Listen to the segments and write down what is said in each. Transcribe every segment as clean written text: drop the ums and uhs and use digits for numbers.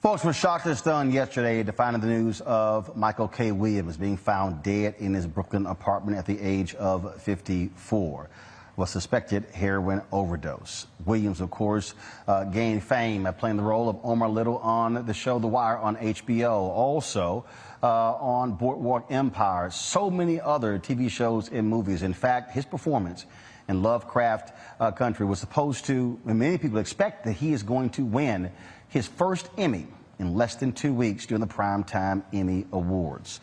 Folks were shocked and stunned yesterday to find the news of Michael K. Williams being found dead in his Brooklyn apartment at the age of 54. Was suspected heroin overdose. Williams, of course, gained fame by playing the role of Omar Little on the show The Wire on HBO. Also on Boardwalk Empire, so many other TV shows and movies. In fact, his performance in Lovecraft Country was supposed to, and many people expect that he is going to win his first Emmy in less than 2 weeks during the Primetime Emmy Awards.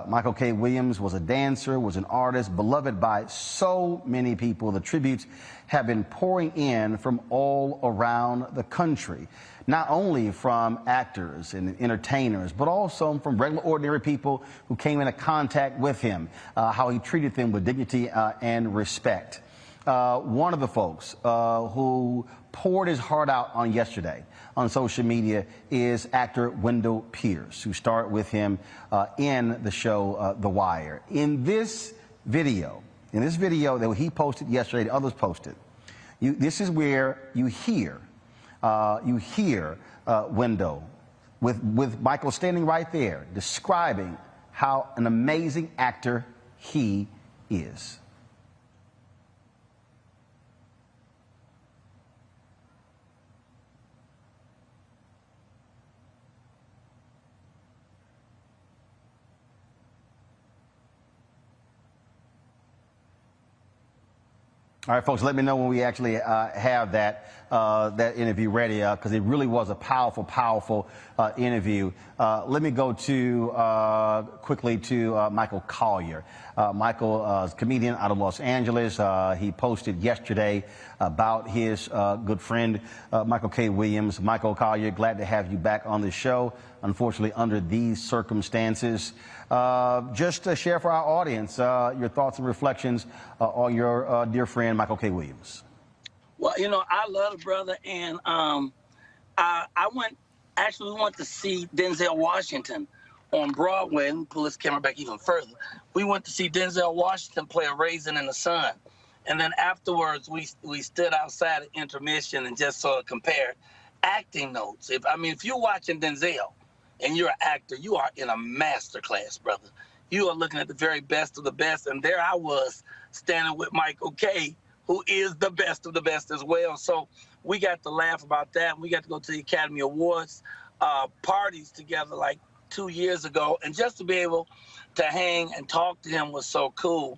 Michael K. Williams was a dancer, was an artist, beloved by so many people. The tributes have been pouring in from all around the country, not only from actors and entertainers, but also from regular, ordinary people who came into contact with him, how he treated them with dignity and respect. One of the folks who poured his heart out on yesterday on social media is actor Wendell Pierce, who starred with him in the show The Wire. In this video that he posted yesterday, the others posted, this is where you hear Wendell with Michael standing right there describing how an amazing actor he is. All right, folks, let me know when we actually have that interview ready, because it really was a powerful interview. Let me go to quickly to Michael Collier. Michael is a comedian out of Los Angeles. He posted yesterday about his good friend, Michael K. Williams. Michael Collier, glad to have you back on the show. Unfortunately, under these circumstances. Just to share for our audience your thoughts and reflections on your dear friend, Michael K. Williams. Well, you know, I love the brother, and we went to see Denzel Washington on Broadway, and pull this camera back even further. We went to see Denzel Washington play A Raisin in the Sun. And then afterwards, we stood outside at intermission and just sort of compared acting notes. If you're watching Denzel and you're an actor, you are in a master class, brother. you are looking at the very best of the best. And there I was standing with Michael K., who is the best of the best as well. So we got to laugh about that. We got to go to the Academy Awards parties together like 2 years ago. And just to be able to hang and talk to him was so cool.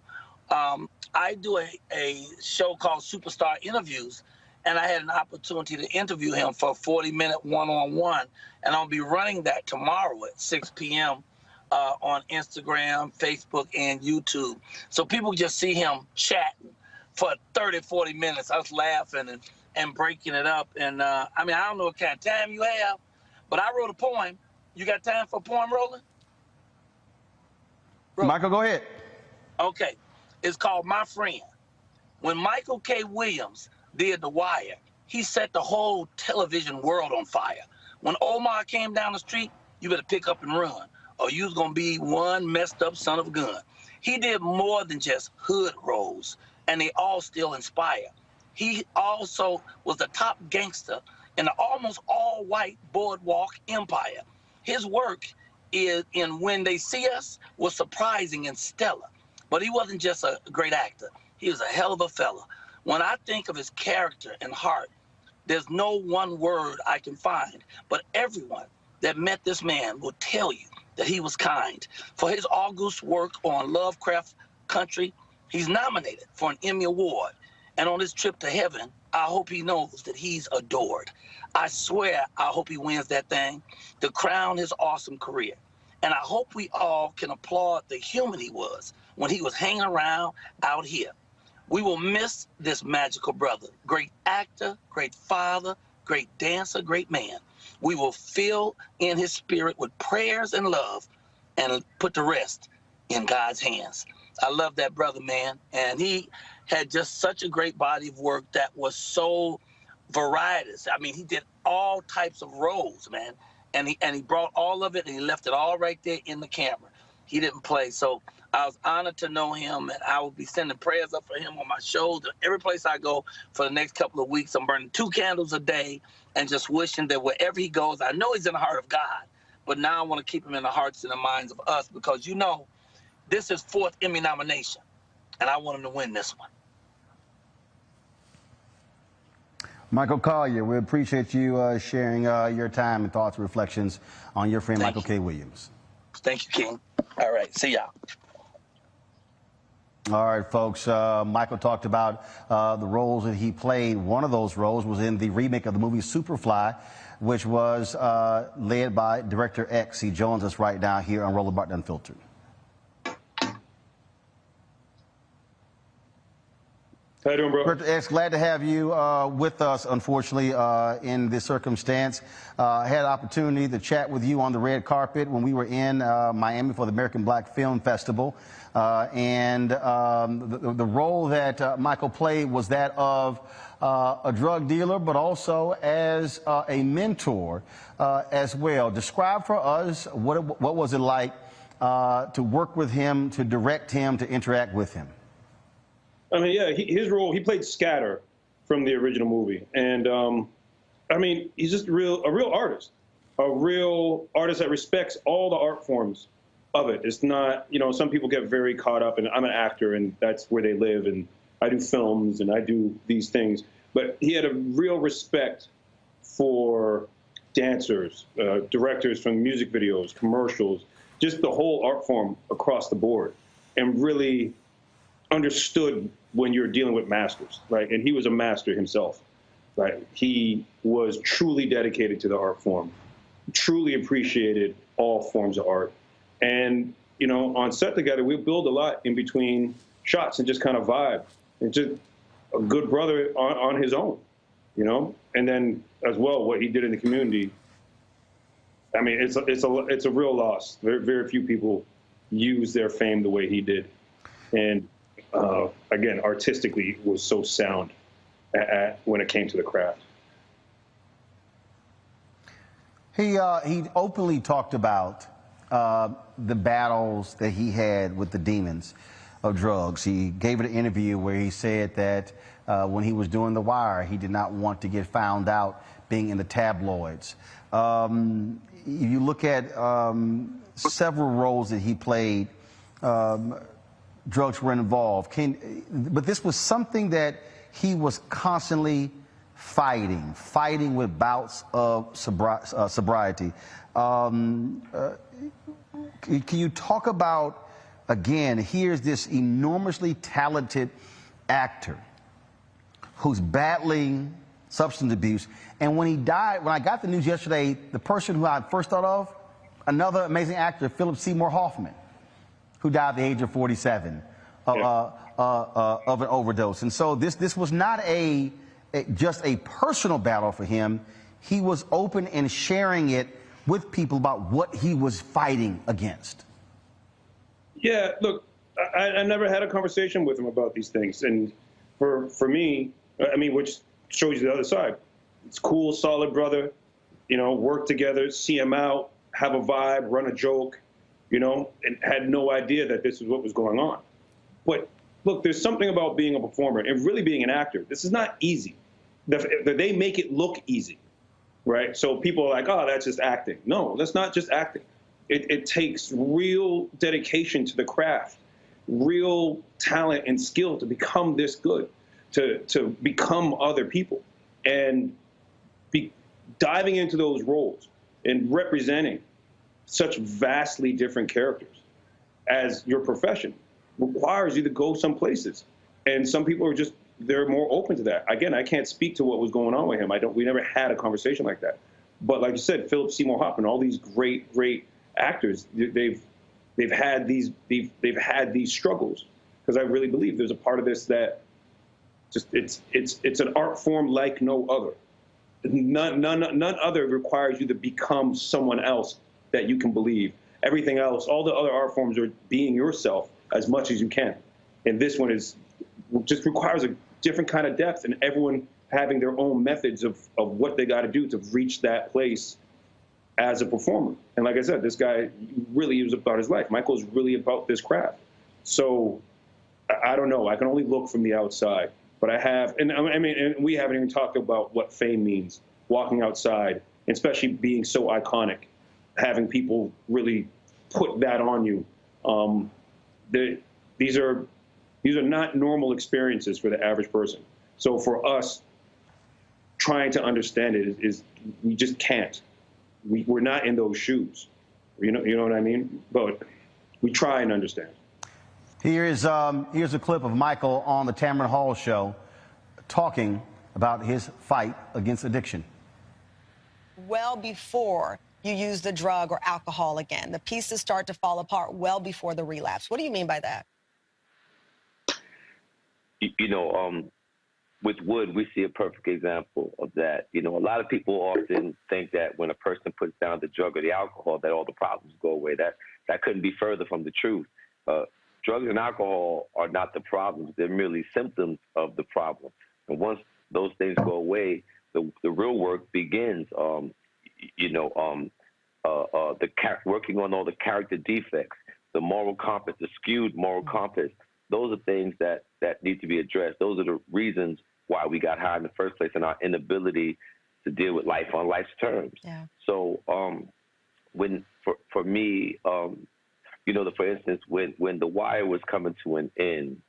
I do a show called Superstar Interviews, and I had an opportunity to interview him for a 40-minute one-on-one. And I'll be running that tomorrow at 6 p.m. On Instagram, Facebook, and YouTube. So people just see him chatting for 30, 40 minutes, us laughing and breaking it up. And I mean, I don't know what kind of time you have, but I wrote a poem. You got time for a poem, Roland? Michael, go ahead. Okay. It's called My Friend. When Michael K. Williams did The Wire, he set the whole television world on fire. When Omar came down the street, you better pick up and run, or you was going to be one messed up son of a gun. He did more than just hood roles, and they all still inspire. He also was the top gangster in the almost all-white boardwalk empire. His work in When They See Us was surprising and stellar, but he wasn't just a great actor. He was a hell of a fella. When I think of his character and heart, there's no one word I can find, but everyone that met this man will tell you that he was kind. For his august work on Lovecraft Country, he's nominated for an Emmy Award. And on his trip to heaven, I hope he knows that he's adored. I swear I hope he wins that thing to crown his awesome career. And I hope we all can applaud the human he was when he was hanging around out here. We will miss this magical brother. Great actor, great father, great dancer, great man. We will fill in his spirit with prayers and love and put the rest in God's hands. I love that brother, man. And he had just such a great body of work that was so varietous. I mean, he did all types of roles, man. And he brought all of it and he left it all right there in the camera. He didn't play. So I was honored to know him, and I will be sending prayers up for him on my shows. Every place I go for the next couple of weeks, I'm burning 2 candles a day and just wishing that wherever he goes, I know he's in the heart of God, but now I want to keep him in the hearts and the minds of us because, you know, this is 4th Emmy nomination, and I want him to win this one. Michael Collier, we appreciate you sharing your time and thoughts and reflections on your friend Michael K. Williams. Thank you, King. All right, see y'all. All right, folks. Michael talked about the roles that he played. One of those roles was in the remake of the movie Superfly, which was led by Director X. He joins us right now here on Roland Martin Unfiltered. How you doing, bro? Director X, glad to have you with us, unfortunately, in this circumstance. I had an opportunity to chat with you on the red carpet when we were in Miami for the American Black Film Festival. The role that Michael played was that of a drug dealer, but also as a mentor as well. Describe for us what was it like to work with him, to direct him, to interact with him. I mean, yeah, his role, he played Scatter from the original movie. And, I mean, he's just a real artist that respects all the art forms of it. It's not, you know, some people get very caught up, and I'm an actor, and that's where they live, and I do films, and I do these things. But he had a real respect for dancers, directors from music videos, commercials, just the whole art form across the board, and really understood when you're dealing with masters, right? And he was a master himself, right? He was truly dedicated to the art form, truly appreciated all forms of art. And, you know, on set together, we build a lot in between shots and just kind of vibe. And just a good brother on his own, you know? And then as well, what he did in the community, I mean, it's a real loss. Very few people use their fame the way he did. And again, artistically, was so sound when it came to the craft. He openly talked about the battles that he had with the demons of drugs. He gave an interview where he said that when he was doing The Wire, he did not want to get found out being in the tabloids. You look at several roles that he played drugs were involved. But this was something that he was constantly fighting with bouts of sobriety. Can you talk about, again, here's this enormously talented actor who's battling substance abuse, and when he died, when I got the news yesterday, the person who I first thought of, another amazing actor, Philip Seymour Hoffman, who died at the age of 47 of an overdose. And so this was not just a personal battle for him. He was open and sharing it with people about what he was fighting against. Yeah, look, I never had a conversation with him about these things. And for me, I mean, which shows you the other side. It's cool, solid brother, you know, work together, see him out, have a vibe, run a joke, you know, and had no idea that this was what was going on. But look, there's something about being a performer and really being an actor. This is not easy. They make it look easy, right? So people are like, oh, that's just acting. No, that's not just acting. It takes real dedication to the craft, real talent and skill to become this good, to become other people, and diving into those roles and representing such vastly different characters as your profession requires you to go some places. And some people are just, they're more open to that. Again, I can't speak to what was going on with him. We never had a conversation like that. But like you said, Philip Seymour Hoffman, all these great actors, they've had these struggles, because I really believe there's a part of this that just it's an art form like no other. None other requires you to become someone else that you can believe. Everything else, all the other art forms are being yourself as much as you can. And this one just requires a different kind of depth, and everyone having their own methods of what they got to do to reach that place as a performer. And like I said, this guy really was about his life. Michael's really about this craft. So I don't know. I can only look from the outside. But I have, and I mean, and we haven't even talked about what fame means, walking outside, especially being so iconic, having people really put that on you. These are not normal experiences for the average person. So for us, trying to understand it is we just can't. We're not in those shoes. You know what I mean? But we try and understand. Here's a clip of Michael on the Tamron Hall show talking about his fight against addiction. Well before you use the drug or alcohol again, the pieces start to fall apart well before the relapse. What do you mean by that? With Wood, we see a perfect example of that. You know, a lot of people often think that when a person puts down the drug or the alcohol, that all the problems go away. That couldn't be further from the truth. Drugs and alcohol are not the problems. They're merely symptoms of the problem. And once those things go away, the real work begins. Working on all the character defects, the moral compass, the skewed moral compass. Those are things that need to be addressed. Those are the reasons why we got high in the first place, and our inability to deal with life on life's terms. Yeah. So for me, for instance, when The Wire was coming to an end,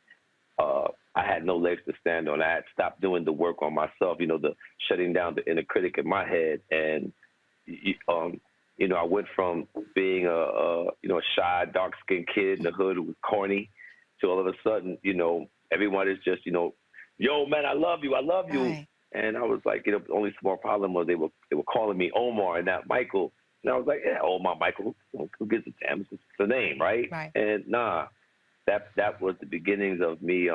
I had no legs to stand on. I had stopped doing the work on myself, the shutting down the inner critic in my head. And, I went from being a shy, dark-skinned kid in the hood who was corny to all of a sudden, everyone is just, yo, man, I love you. Right. And I was like, the only small problem was they were calling me Omar and not Michael. And I was like, yeah, Omar, Michael, who gives a damn? It's just the name, right? And that was the beginnings of me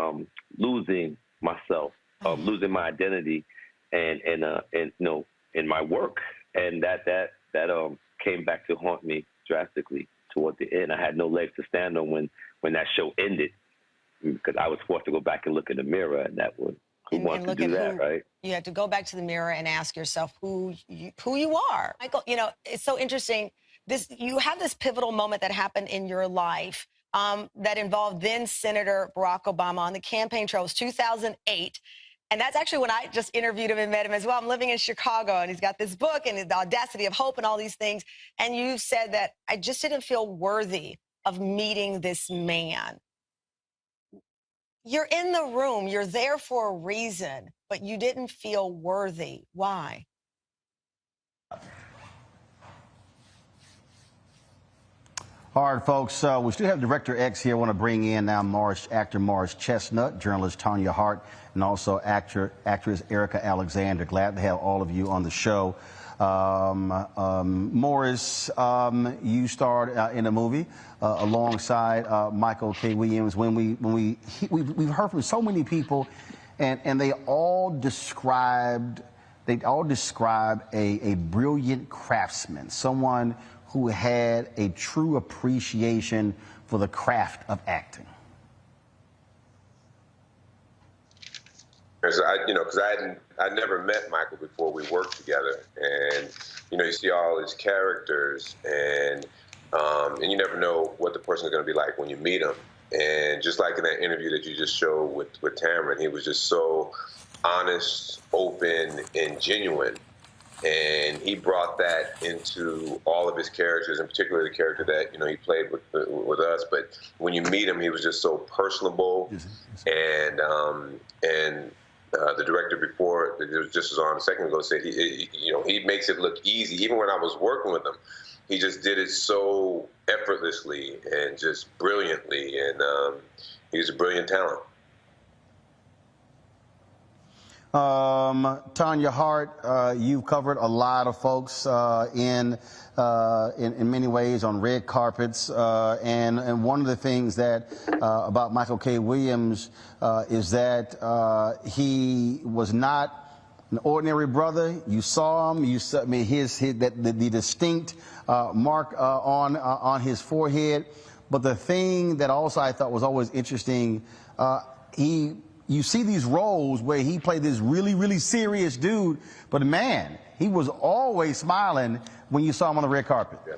losing myself, losing my identity, and in my work, and that came back to haunt me drastically toward the end. I had no legs to stand on when that show ended, because I was forced to go back and look in the mirror, and that was who wants to do that, right? You have to go back to the mirror and ask yourself who you are. Michael, it's so interesting. You have this pivotal moment that happened in your life that involved then Senator Barack Obama on the campaign trail. It was 2008. And that's actually when I just interviewed him and met him as well. I'm living in Chicago, and he's got this book and the audacity of hope and all these things. And you said that I just didn't feel worthy of meeting this man. You're in the room, you're there for a reason, but you didn't feel worthy. Why? All right, folks, we still have Director X here. I want to bring in now actor Morris Chestnut, journalist Tanya Hart, and also actress Erica Alexander. Glad to have all of you on the show. Morris, you starred in a movie alongside Michael K. Williams. We've heard from so many people, and they all describe a brilliant craftsman, someone who had a true appreciation for the craft of acting. Because I never met Michael before we worked together, and you see all his characters, and you never know what the person is going to be like when you meet him. And just like in that interview that you just showed with Tamron, he was just so honest, open, and genuine. And he brought that into all of his characters, in particular the character that he played with us. But when you meet him, he was just so personable, and the director before it was just on a second ago said he makes it look easy. Even when I was working with him, he just did it so effortlessly and just brilliantly, and he's a brilliant talent. Tanya Hart, you've covered a lot of folks in many ways on red carpets, and one of the things that about Michael K. Williams is that he was not an ordinary brother. You saw him. The distinct mark on his forehead. But the thing that also I thought was always interesting, you see these roles where he played this really, really serious dude, but man, he was always smiling when you saw him on the red carpet. Yeah.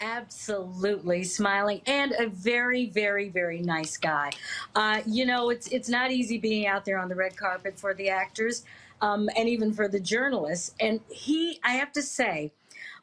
Absolutely smiling, and a very, very, very nice guy. It's not easy being out there on the red carpet for the actors, and even for the journalists. And I have to say,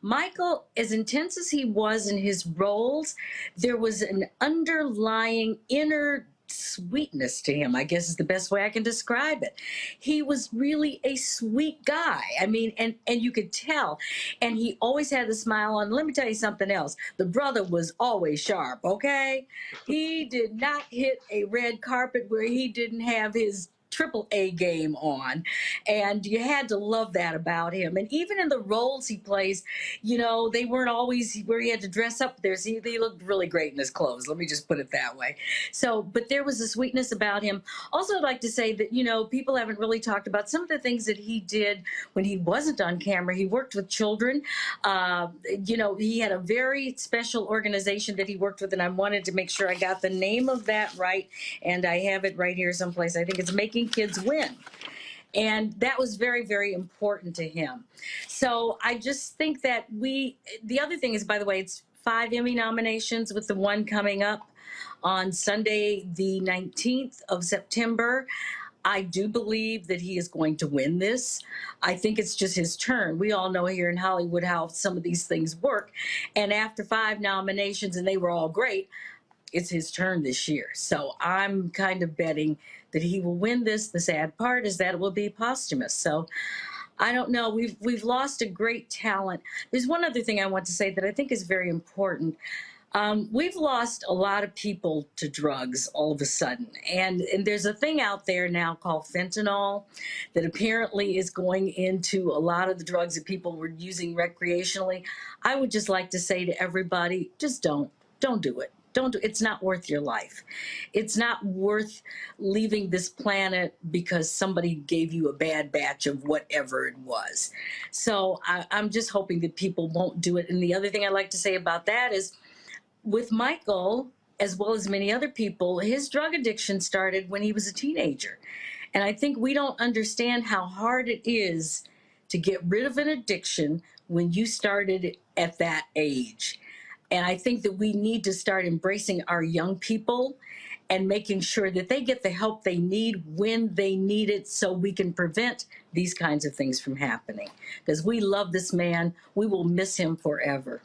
Michael, as intense as he was in his roles, there was an underlying inner sweetness to him, I guess is the best way I can describe it. He was really a sweet guy. I mean, and you could tell. And he always had a smile on. Let me tell you something else. The brother was always sharp, okay? He did not hit a red carpet where he didn't have his AAA game on, and you had to love that about him. And even in the roles he plays, they weren't always where he had to dress up. He looked really great in his clothes. Let me just put it that way. So, but there was a sweetness about him. Also, I'd like to say that, people haven't really talked about some of the things that he did when he wasn't on camera. He worked with children. He had a very special organization that he worked with, and I wanted to make sure I got the name of that right, and I have it right here someplace. I think it's Making Kids Win. And that was very, very important to him. So I just think that the other thing is, by the way, it's 5 Emmy nominations with the one coming up on Sunday, the 19th of September. I do believe that he is going to win this. I think it's just his turn. We all know here in Hollywood how some of these things work. And after 5 nominations, and they were all great, it's his turn this year. So I'm kind of betting that he will win this. The sad part is that it will be posthumous. So I don't know. We've lost a great talent. There's one other thing I want to say that I think is very important. We've lost a lot of people to drugs all of a sudden. And there's a thing out there now called fentanyl that apparently is going into a lot of the drugs that people were using recreationally. I would just like to say to everybody, just don't do it. Don't do it. It's not worth your life. It's not worth leaving this planet because somebody gave you a bad batch of whatever it was. So I'm just hoping that people won't do it. And the other thing I'd like to say about that is, with Michael, as well as many other people, his drug addiction started when he was a teenager. And I think we don't understand how hard it is to get rid of an addiction when you started at that age. And I think that we need to start embracing our young people and making sure that they get the help they need when they need it, so we can prevent these kinds of things from happening. Because we love this man. We will miss him forever.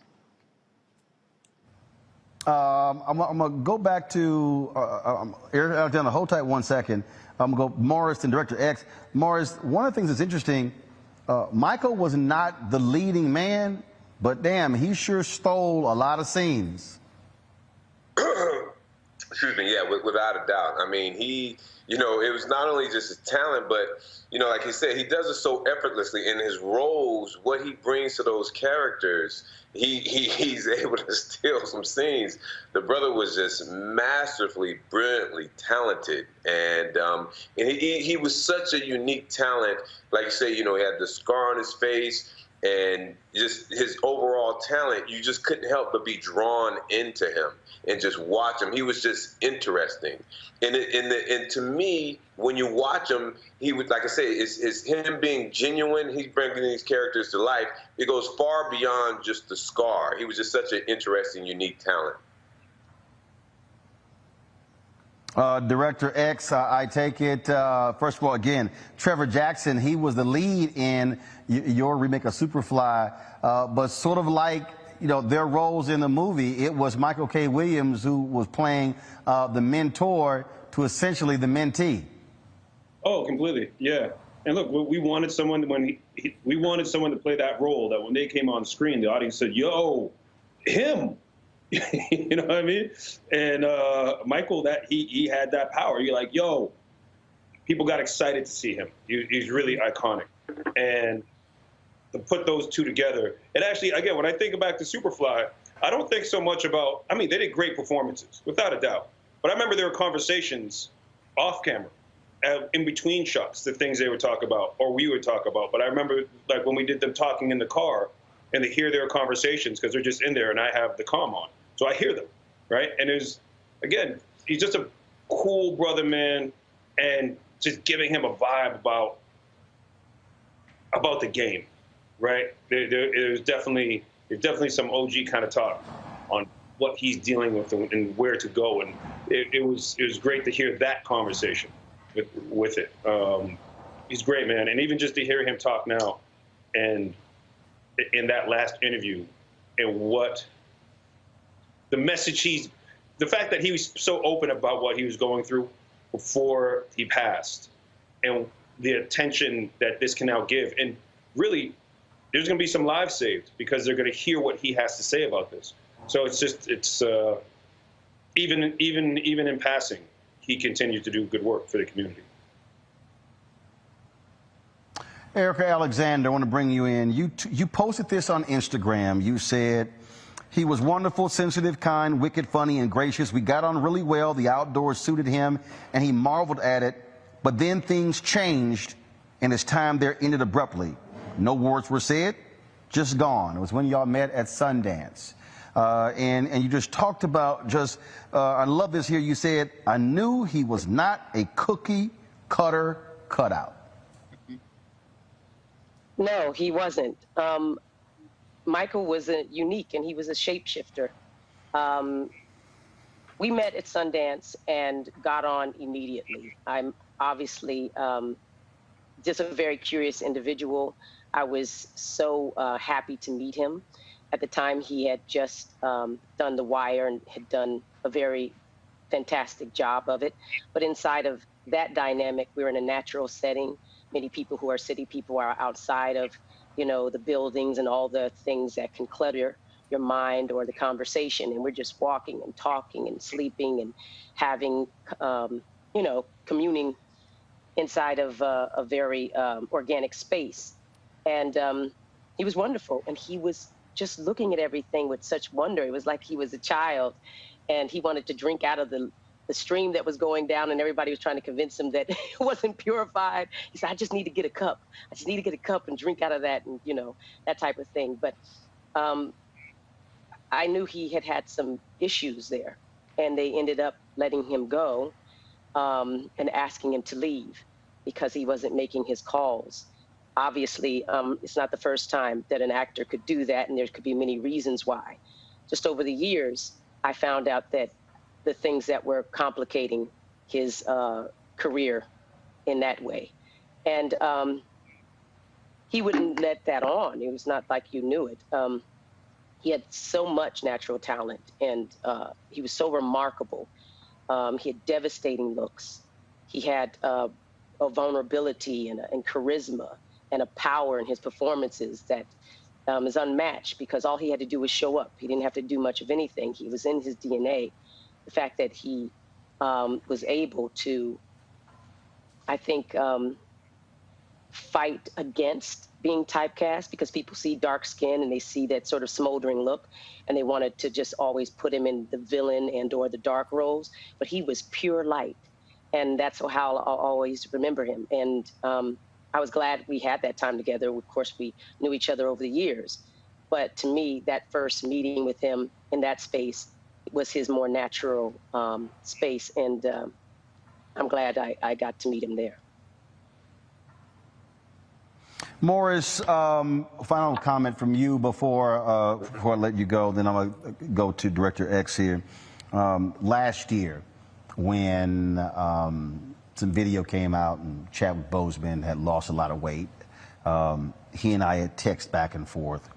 I'm going to go back to Eric Alexander. Hold tight 1 second. I'm going to go Morris and Director X. Morris, one of the things that's interesting, Michael was not the leading man, but damn, he sure stole a lot of scenes. Excuse me, yeah, without a doubt. I mean, he, you know, it was not only just his talent, but, you know, like he said, he does it so effortlessly in his roles, what he brings to those characters. He's able to steal some scenes. The brother was just masterfully, brilliantly talented, and he was such a unique talent. Like you say, you know, he had the scar on his face, and just his overall talent. You just couldn't help but be drawn into him and just watch him. He was just interesting, and to me, when you watch him, he would, like I say, it's him being genuine. He's bringing these characters to life. It goes far beyond just the scar. He was just such an interesting, unique talent. Director X, I take it, first of all, again, Trevor Jackson, he was the lead in your remake of Superfly, but sort of like, you know, their roles in the movie, it was Michael K. Williams who was playing the mentor to essentially the mentee. Oh, completely, yeah. And look, we wanted someone we wanted someone to play that role that when they came on screen, the audience said, "Yo, him." You know what I mean? And Michael, that he had that power. You're like, yo, people got excited to see him. He's really iconic. And to put those two together, and actually, again, when I think back to Superfly, I don't think so much about, I mean, they did great performances, without a doubt. But I remember there were conversations off camera, in between shots, the things they would talk about, or we would talk about. But I remember, like, when we did them talking in the car, and they hear their conversations, because they're just in there, and I have the comm on. So I hear them, right? And there's, again, he's just a cool brother, man, and just giving him a vibe about the game, right? There's definitely some OG kind of talk on what he's dealing with and where to go, and it was great to hear that conversation with it. He's great, man, and even just to hear him talk now, and in that last interview, and what the message the fact that he was so open about what he was going through before he passed, and the attention that this can now give. And really, there's going to be some lives saved because they're going to hear what he has to say about this. So it's even in passing, he continues to do good work for the community. Erica Alexander, I want to bring you in. You posted this on Instagram. You said, he was wonderful, sensitive, kind, wicked, funny, and gracious. We got on really well. The outdoors suited him, and he marveled at it. But then things changed, and his time there ended abruptly. No words were said, just gone. It was when y'all met at Sundance. And you just talked about I love this here. You said, I knew he was not a cookie cutter cutout. No, he wasn't. Michael was unique, and he was a shapeshifter. We met at Sundance and got on immediately. I'm obviously just a very curious individual. I was so happy to meet him. At the time, he had just done The Wire and had done a very fantastic job of it. But inside of that dynamic, we're in a natural setting. Many people who are city people are outside of, you know, the buildings and all the things that can clutter your mind or the conversation. And we're just walking and talking and sleeping and having, you know, communing inside of a very organic space. And he was wonderful. And he was just looking at everything with such wonder. It was like he was a child, and he wanted to drink out of the stream that was going down, and everybody was trying to convince him that it wasn't purified. He said, I just need to get a cup. I just need to get a cup and drink out of that, and, you know, that type of thing. But I knew he had some issues there, and they ended up letting him go and asking him to leave because he wasn't making his calls. Obviously, it's not the first time that an actor could do that, and there could be many reasons why. Just over the years, I found out that the things that were complicating his career in that way. And he wouldn't let that on. It was not like you knew it. he had so much natural talent, and he was so remarkable. He had devastating looks. He had a vulnerability and charisma and a power in his performances that is unmatched, because all he had to do was show up. He didn't have to do much of anything. He was in his DNA. The fact that he was able to, I think, fight against being typecast, because people see dark skin and they see that sort of smoldering look, and they wanted to just always put him in the villain and or the dark roles. But he was pure light, and that's how I'll always remember him. And I was glad we had that time together. Of course, we knew each other over the years, but to me, that first meeting with him in that space was his more natural space, and I'm glad I got to meet him there. Morris, final comment from you before I let you go. Then I'm going to go to Director X here. Last year, when some video came out and Chadwick Boseman had lost a lot of weight, he and I had texted back and forth.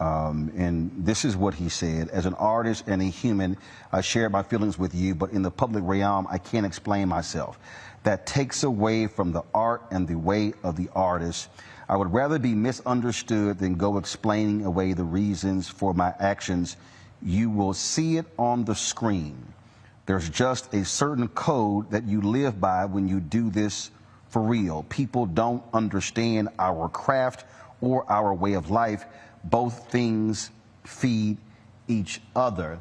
And this is what he said: as an artist and a human, I share my feelings with you, but in the public realm, I can't explain myself. That takes away from the art and the way of the artist. I would rather be misunderstood than go explaining away the reasons for my actions. You will see it on the screen. There's just a certain code that you live by when you do this for real. People don't understand our craft or our way of life. Both things feed each other.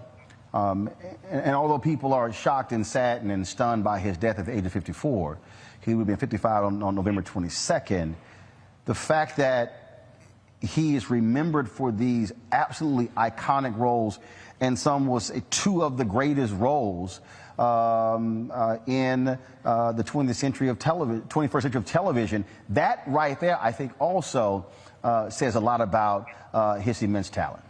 And although people are shocked and saddened and stunned by his death at the age of 54, he would have been 55 on November 22nd. The fact that he is remembered for these absolutely iconic roles, and some will say two of the greatest roles in the 21st century of television, that right there, I think, also says a lot about his immense talent.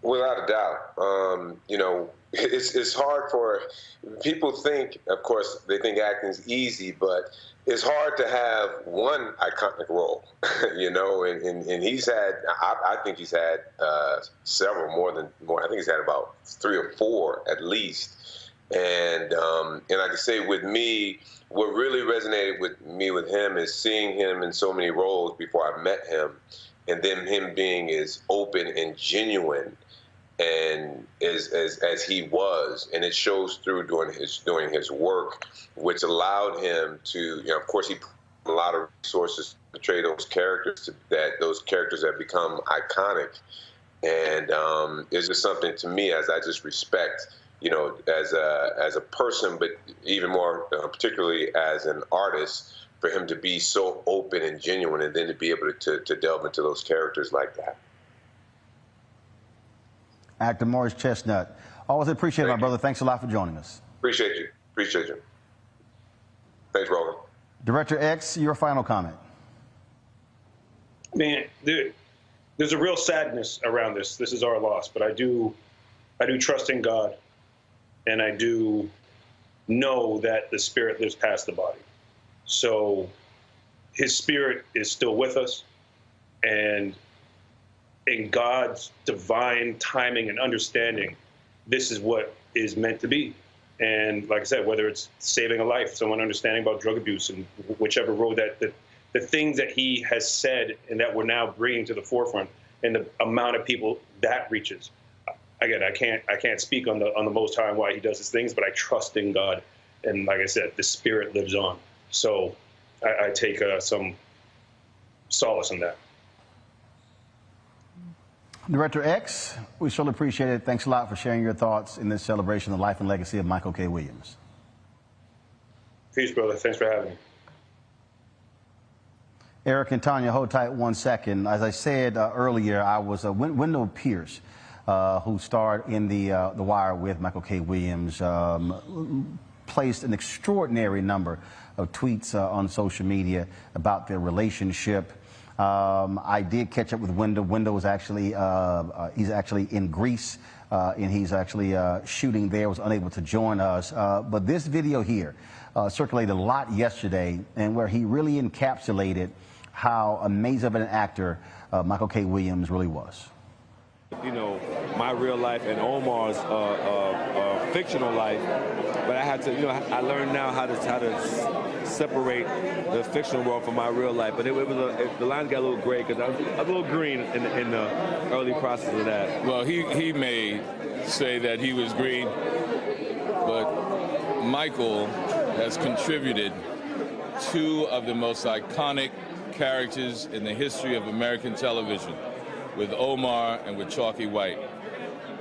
Without a doubt. You know, it's hard for people think, of course, they think acting is easy, but it's hard to have one iconic role, you know, and he's had, I think he's had several, more. I think he's had about 3 or 4 at least. And I can say with me, what really resonated with me with him is seeing him in so many roles before I met him, and then him being as open and genuine and as he was, and it shows through doing his work, which allowed him to, you know, of course, he put a lot of resources to portray those characters, those characters have become iconic, and it's just something to me as I just respect, you know, as a person, but even more particularly as an artist, for him to be so open and genuine, and then to be able to delve into those characters like that. Actor Morris Chestnut, always appreciate it, my brother. Thanks a lot for joining us. Appreciate you. Appreciate you. Thanks, Roland. Director X, your final comment. Man, there's a real sadness around this. This is our loss, but I do trust in God, and I do know that the spirit lives past the body. So his spirit is still with us, and in God's divine timing and understanding, this is what is meant to be. And like I said, whether it's saving a life, someone understanding about drug abuse, and whichever road that the things that he has said and that we're now bringing to the forefront, and the amount of people that reaches. Again, I can't speak on the Most High and why he does his things, but I trust in God, and like I said, the spirit lives on. So I take some solace in that. Director X, we surely appreciate it. Thanks a lot for sharing your thoughts in this celebration of the life and legacy of Michael K. Williams. Peace, brother. Thanks for having me. Eric and Tanya, hold tight 1 second. As I said earlier, I was Wendell Pierce, who starred in The Wire with Michael K. Williams, placed an extraordinary number of tweets on social media about their relationship. I did catch up with Wendell. Wendell was actually, he's actually in Greece, and he's actually shooting there, was unable to join us. But this video here circulated a lot yesterday, and where he really encapsulated how amazing of an actor Michael K. Williams really was. You know, my real life and Omar's fictional life, but I had to, you know, I learned now how to separate the fictional world from my real life. But the lines got a little gray because I was a little green in the early process of that. Well, he may say that he was green, but Michael has contributed two of the most iconic characters in the history of American television, with Omar and with Chalky White.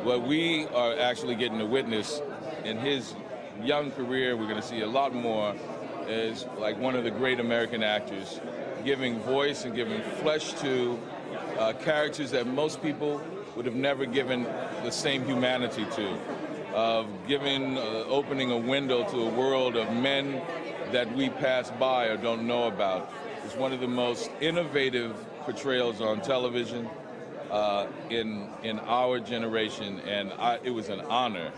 What we are actually getting to witness in his young career, we're going to see a lot more, is like one of the great American actors, giving voice and giving flesh to characters that most people would have never given the same humanity to, of opening a window to a world of men that we pass by or don't know about. It's one of the most innovative portrayals on television in our generation, and it was an honor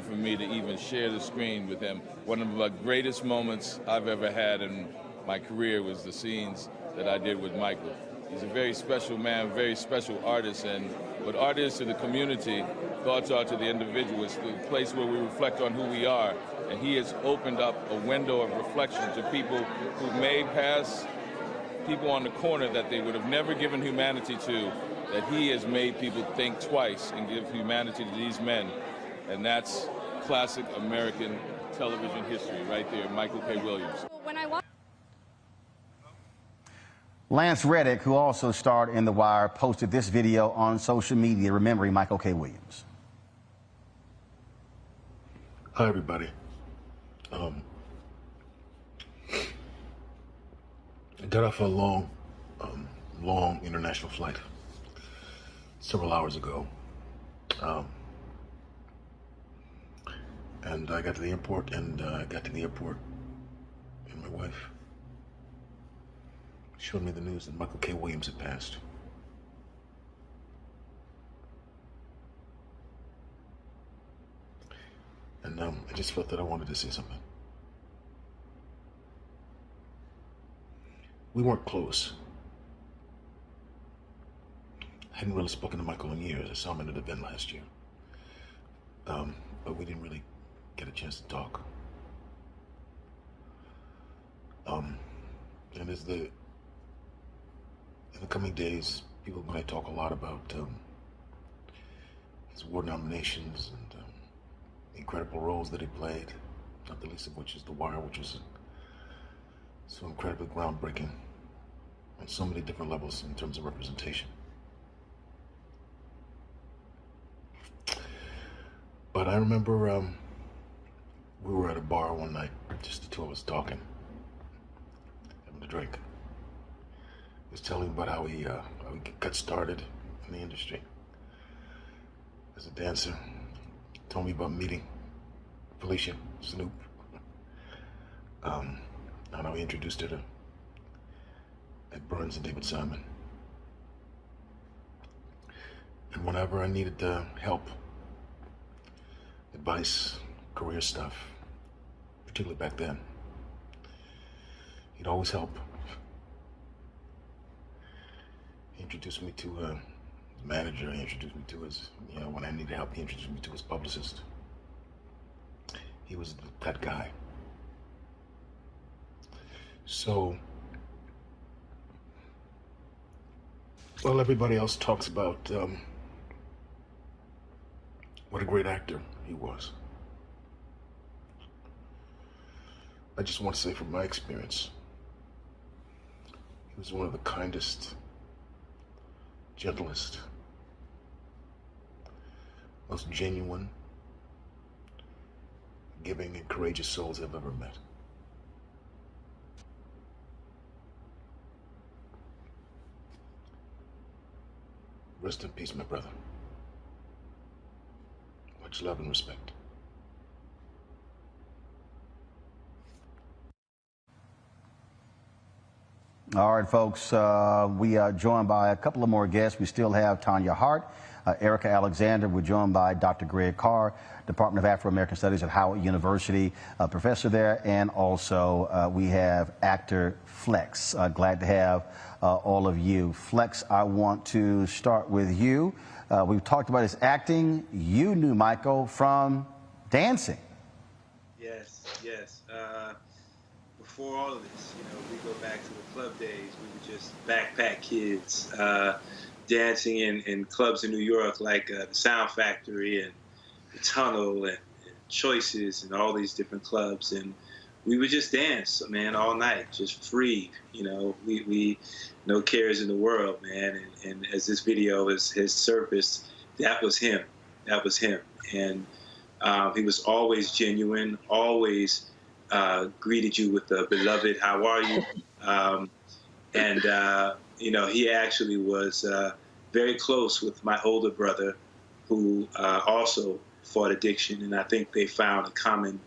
for me to even share the screen with him. One of the greatest moments I've ever had in my career was the scenes that I did with Michael. He's a very special man, very special artist, and what art is to the community, thoughts are to the individual. It's the place where we reflect on who we are, and he has opened up a window of reflection to people who may pass people on the corner that they would have never given humanity to, that he has made people think twice and give humanity to these men. And that's classic American television history right there, Michael K. Williams. Lance Reddick, who also starred in The Wire, posted this video on social media remembering Michael K. Williams. Hi, everybody. I got off a long international flight several hours ago. And I got to the airport, and my wife showed me the news that Michael K. Williams had passed. And I just felt that I wanted to say something. We weren't close. I hadn't really spoken to Michael in years. I saw him at an event last year. But we didn't really get a chance to talk. And in the coming days, people are going to talk a lot about his award nominations and the incredible roles that he played, not the least of which is The Wire, which was so incredibly groundbreaking on so many different levels in terms of representation. But I remember we were at a bar one night, just the two of us talking, having a drink. He was telling about how he got started in the industry as a dancer. Told me about meeting Felicia Snoop. I know he introduced her to Ed Burns and David Simon. And whenever I needed help, advice, career stuff, particularly back then, he'd always help. He introduced me to his manager. He introduced me to his, when I needed help, he introduced me to his publicist. He was that guy. So, while everybody else talks about what a great actor he was, I just want to say from my experience, he was one of the kindest, gentlest, most genuine, giving and courageous souls I've ever met. Rest in peace, my brother. Much love and respect. All right, folks, we are joined by a couple of more guests. We still have Tanya Hart, Erica Alexander. We're joined by Dr. Greg Carr, Department of Afro-American Studies at Howard University, professor there, and also we have actor Flex. Glad to have all of you. Flex, I want to start with you. We've talked about his acting. You knew Michael from dancing. Yes, yes. Before all of this, we go back to the club days. We were just backpack kids dancing in clubs in New York like the Sound Factory and the Tunnel and Choices and all these different clubs. And we would just dance, man, all night, just free. We no cares in the world, man. And as this video has surfaced, that was him. That was him. And he was always genuine, always greeted you with the beloved, how are you? He actually was very close with my older brother, who also fought addiction. And I think they found a common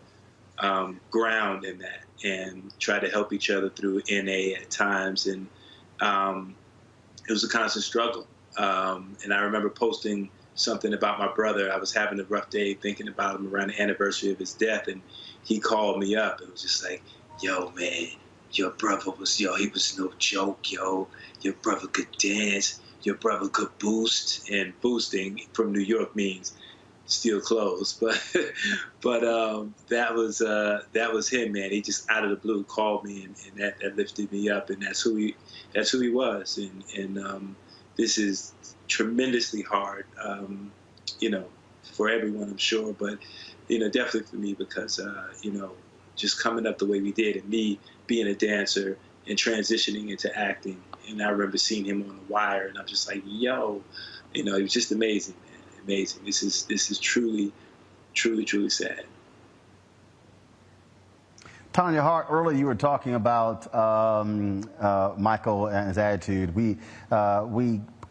ground in that and tried to help each other through NA at times. And it was a constant struggle. And I remember posting something about my brother. I was having a rough day thinking about him around the anniversary of his death, and he called me up. It was just like, yo, man, your brother was, he was no joke, yo. Your brother could dance. Your brother could boost. And boosting from New York means steal clothes. But that was him, man. He just out of the blue called me, and that lifted me up, and that's who he was. And this is tremendously hard, for everyone, I'm sure, but, definitely for me because, just coming up the way we did and me being a dancer and transitioning into acting. And I remember seeing him on The Wire, and I'm just like, yo, it was just amazing, man, amazing. This is truly, truly, truly sad. Tanya Hart, earlier you were talking about Michael and his attitude. We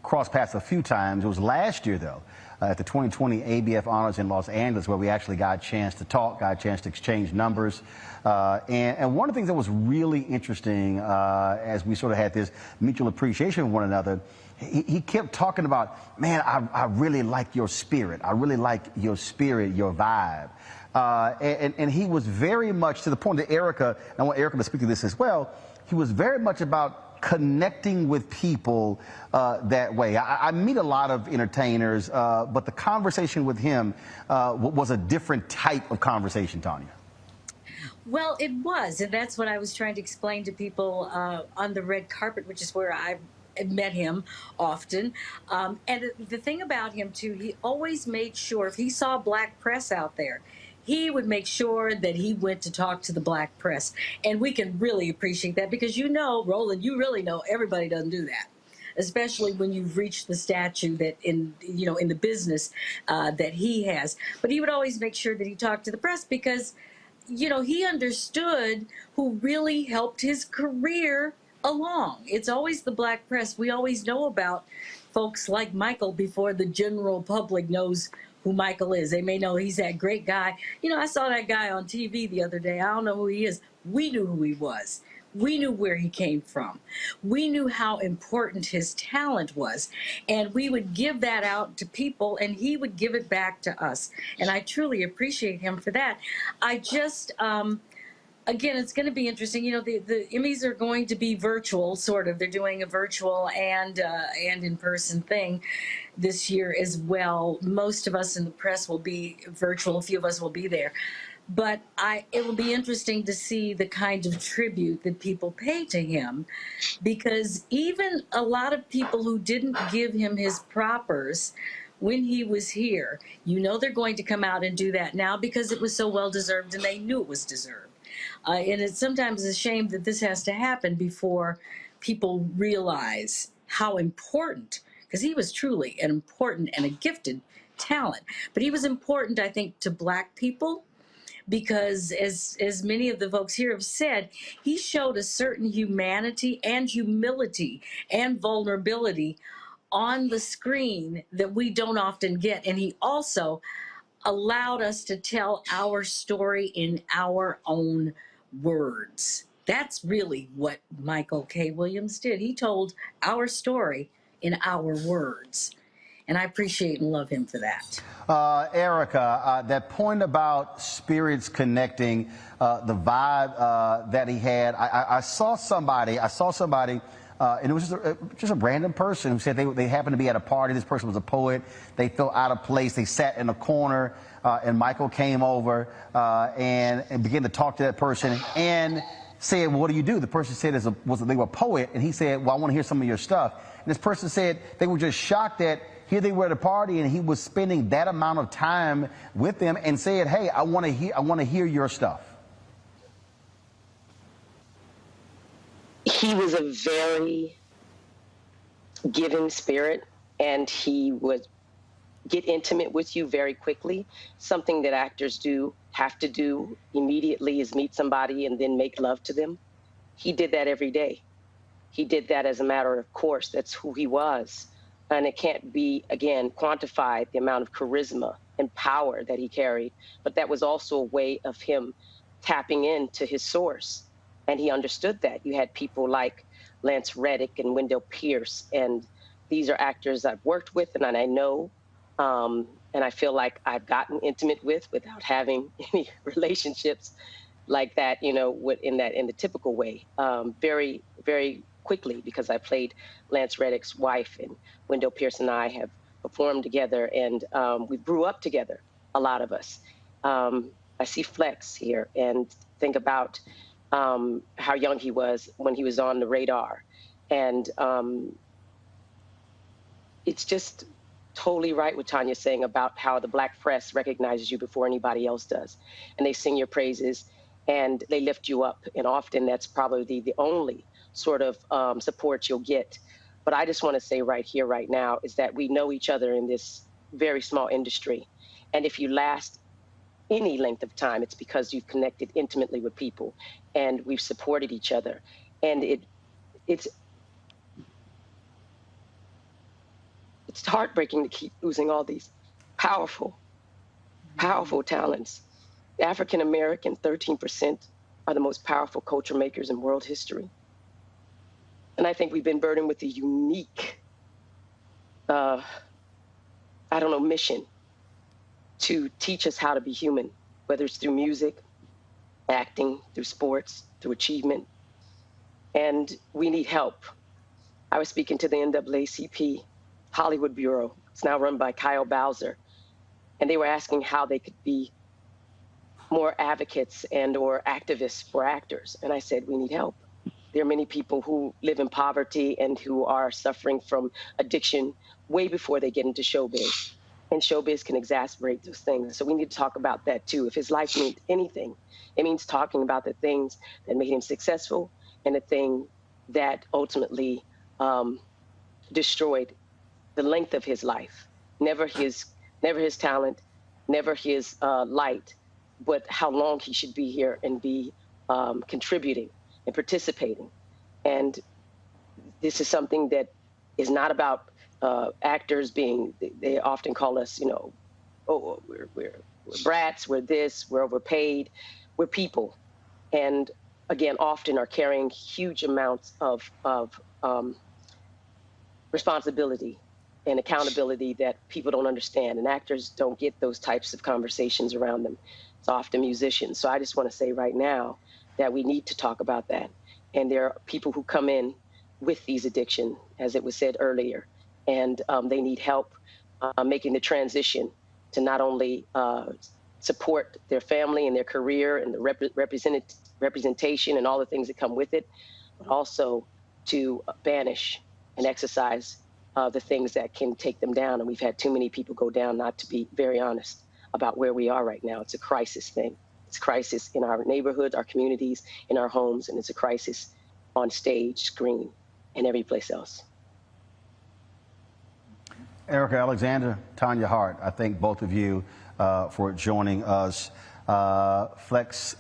crossed paths a few times. It was last year, though, at the 2020 ABF Honors in Los Angeles, where we actually got a chance to talk, got a chance to exchange numbers. And one of the things that was really interesting as we sort of had this mutual appreciation of one another, he kept talking about, man, I really like your spirit. I really like your spirit, your vibe. And he was very much to the point that Erica, and I want Erica to speak to this as well, he was very much about connecting with people that way. I meet a lot of entertainers, but the conversation with him was a different type of conversation, Tanya. Well, it was, and that's what I was trying to explain to people on the red carpet, which is where I met him often. And the thing about him, too, he always made sure if he saw black press out there, he would make sure that he went to talk to the black press. And we can really appreciate that because, Roland, you really know everybody doesn't do that, especially when you've reached the stature that in the business that he has. But he would always make sure that he talked to the press because, he understood who really helped his career along. It's always the black press. We always know about folks like Michael before the general public knows who Michael is. They may know he's that great guy. I saw that guy on TV the other day. I don't know who he is. We knew who he was. We knew where he came from. We knew how important his talent was. And we would give that out to people, and he would give it back to us. And I truly appreciate him for that. I just, again, it's going to be interesting. The Emmys are going to be virtual, sort of. They're doing a virtual and in-person thing this year as well. Most of us in the press will be virtual. A few of us will be there. But it will be interesting to see the kind of tribute that people pay to him, because even a lot of people who didn't give him his propers when he was here, they're going to come out and do that now because it was so well-deserved and they knew it was deserved. And it's sometimes a shame that this has to happen before people realize how important, because he was truly an important and a gifted talent, but he was important, I think, to black people. Because as many of the folks here have said, he showed a certain humanity and humility and vulnerability on the screen that we don't often get. And he also allowed us to tell our story in our own words. That's really what Michael K. Williams did. He told our story in our words. And I appreciate and love him for that. Erica, that point about spirits connecting, the vibe that he had, I saw somebody, and it was just a random person who said they happened to be at a party. This person was a poet. They felt out of place. They sat in a corner, and Michael came over and began to talk to that person and said, well, what do you do? The person said they were a poet, and he said, well, I want to hear some of your stuff. And this person said they were just shocked that here they were at a party and he was spending that amount of time with them, and said, hey, I want to hear your stuff. He was a very giving spirit, and he would get intimate with you very quickly. Something that actors have to do immediately is meet somebody and then make love to them. He did that every day. He did that as a matter of course. That's who he was. And it can't be, again, quantified, the amount of charisma and power that he carried. But that was also a way of him tapping into his source. And he understood that. You had people like Lance Reddick and Wendell Pierce, and these are actors I've worked with and I know, and I feel like I've gotten intimate with without having any relationships like that, you know, in the typical way, very, very quickly, because I played Lance Reddick's wife, and Wendell Pierce and I have performed together, and we grew up together, a lot of us. I see Flex here and think about how young he was when he was on the radar. And it's just totally right what Tanya's saying about how the Black press recognizes you before anybody else does. And they sing your praises and they lift you up. And often that's probably the only sort of support you'll get. But I just want to say right here, right now, is that we know each other in this very small industry. And if you last any length of time, it's because you've connected intimately with people and we've supported each other. And it's heartbreaking to keep losing all these powerful talents. The African American, 13%, are the most powerful culture makers in world history. And I think we've been burdened with a unique, mission to teach us how to be human, whether it's through music, acting, through sports, through achievement. And we need help. I was speaking to the NAACP Hollywood Bureau. It's now run by Kyle Bowser. And they were asking how they could be more advocates and or activists for actors. And I said, we need help. There are many people who live in poverty and who are suffering from addiction way before they get into showbiz. And showbiz can exacerbate those things. So we need to talk about that too. If his life means anything, it means talking about the things that made him successful and the thing that ultimately destroyed the length of his life. Never his talent, never his light, but how long he should be here and be contributing and participating. And this is something that is not about actors being, they often call us, oh, we're brats, we're this, we're overpaid. We're people. And again, often are carrying huge amounts of responsibility and accountability that people don't understand. And actors don't get those types of conversations around them. It's often musicians. So I just want to say right now that we need to talk about that. And there are people who come in with these addictions, as it was said earlier, and they need help making the transition to not only support their family and their career and the representation and all the things that come with it, but also to banish and exercise the things that can take them down. And we've had too many people go down, not to be very honest about where we are right now. It's a crisis thing. It's a crisis in our neighborhoods, our communities, in our homes, and it's a crisis on stage, screen, and every place else. Erica Alexander, Tanya Hart, I thank both of you for joining us. Flex,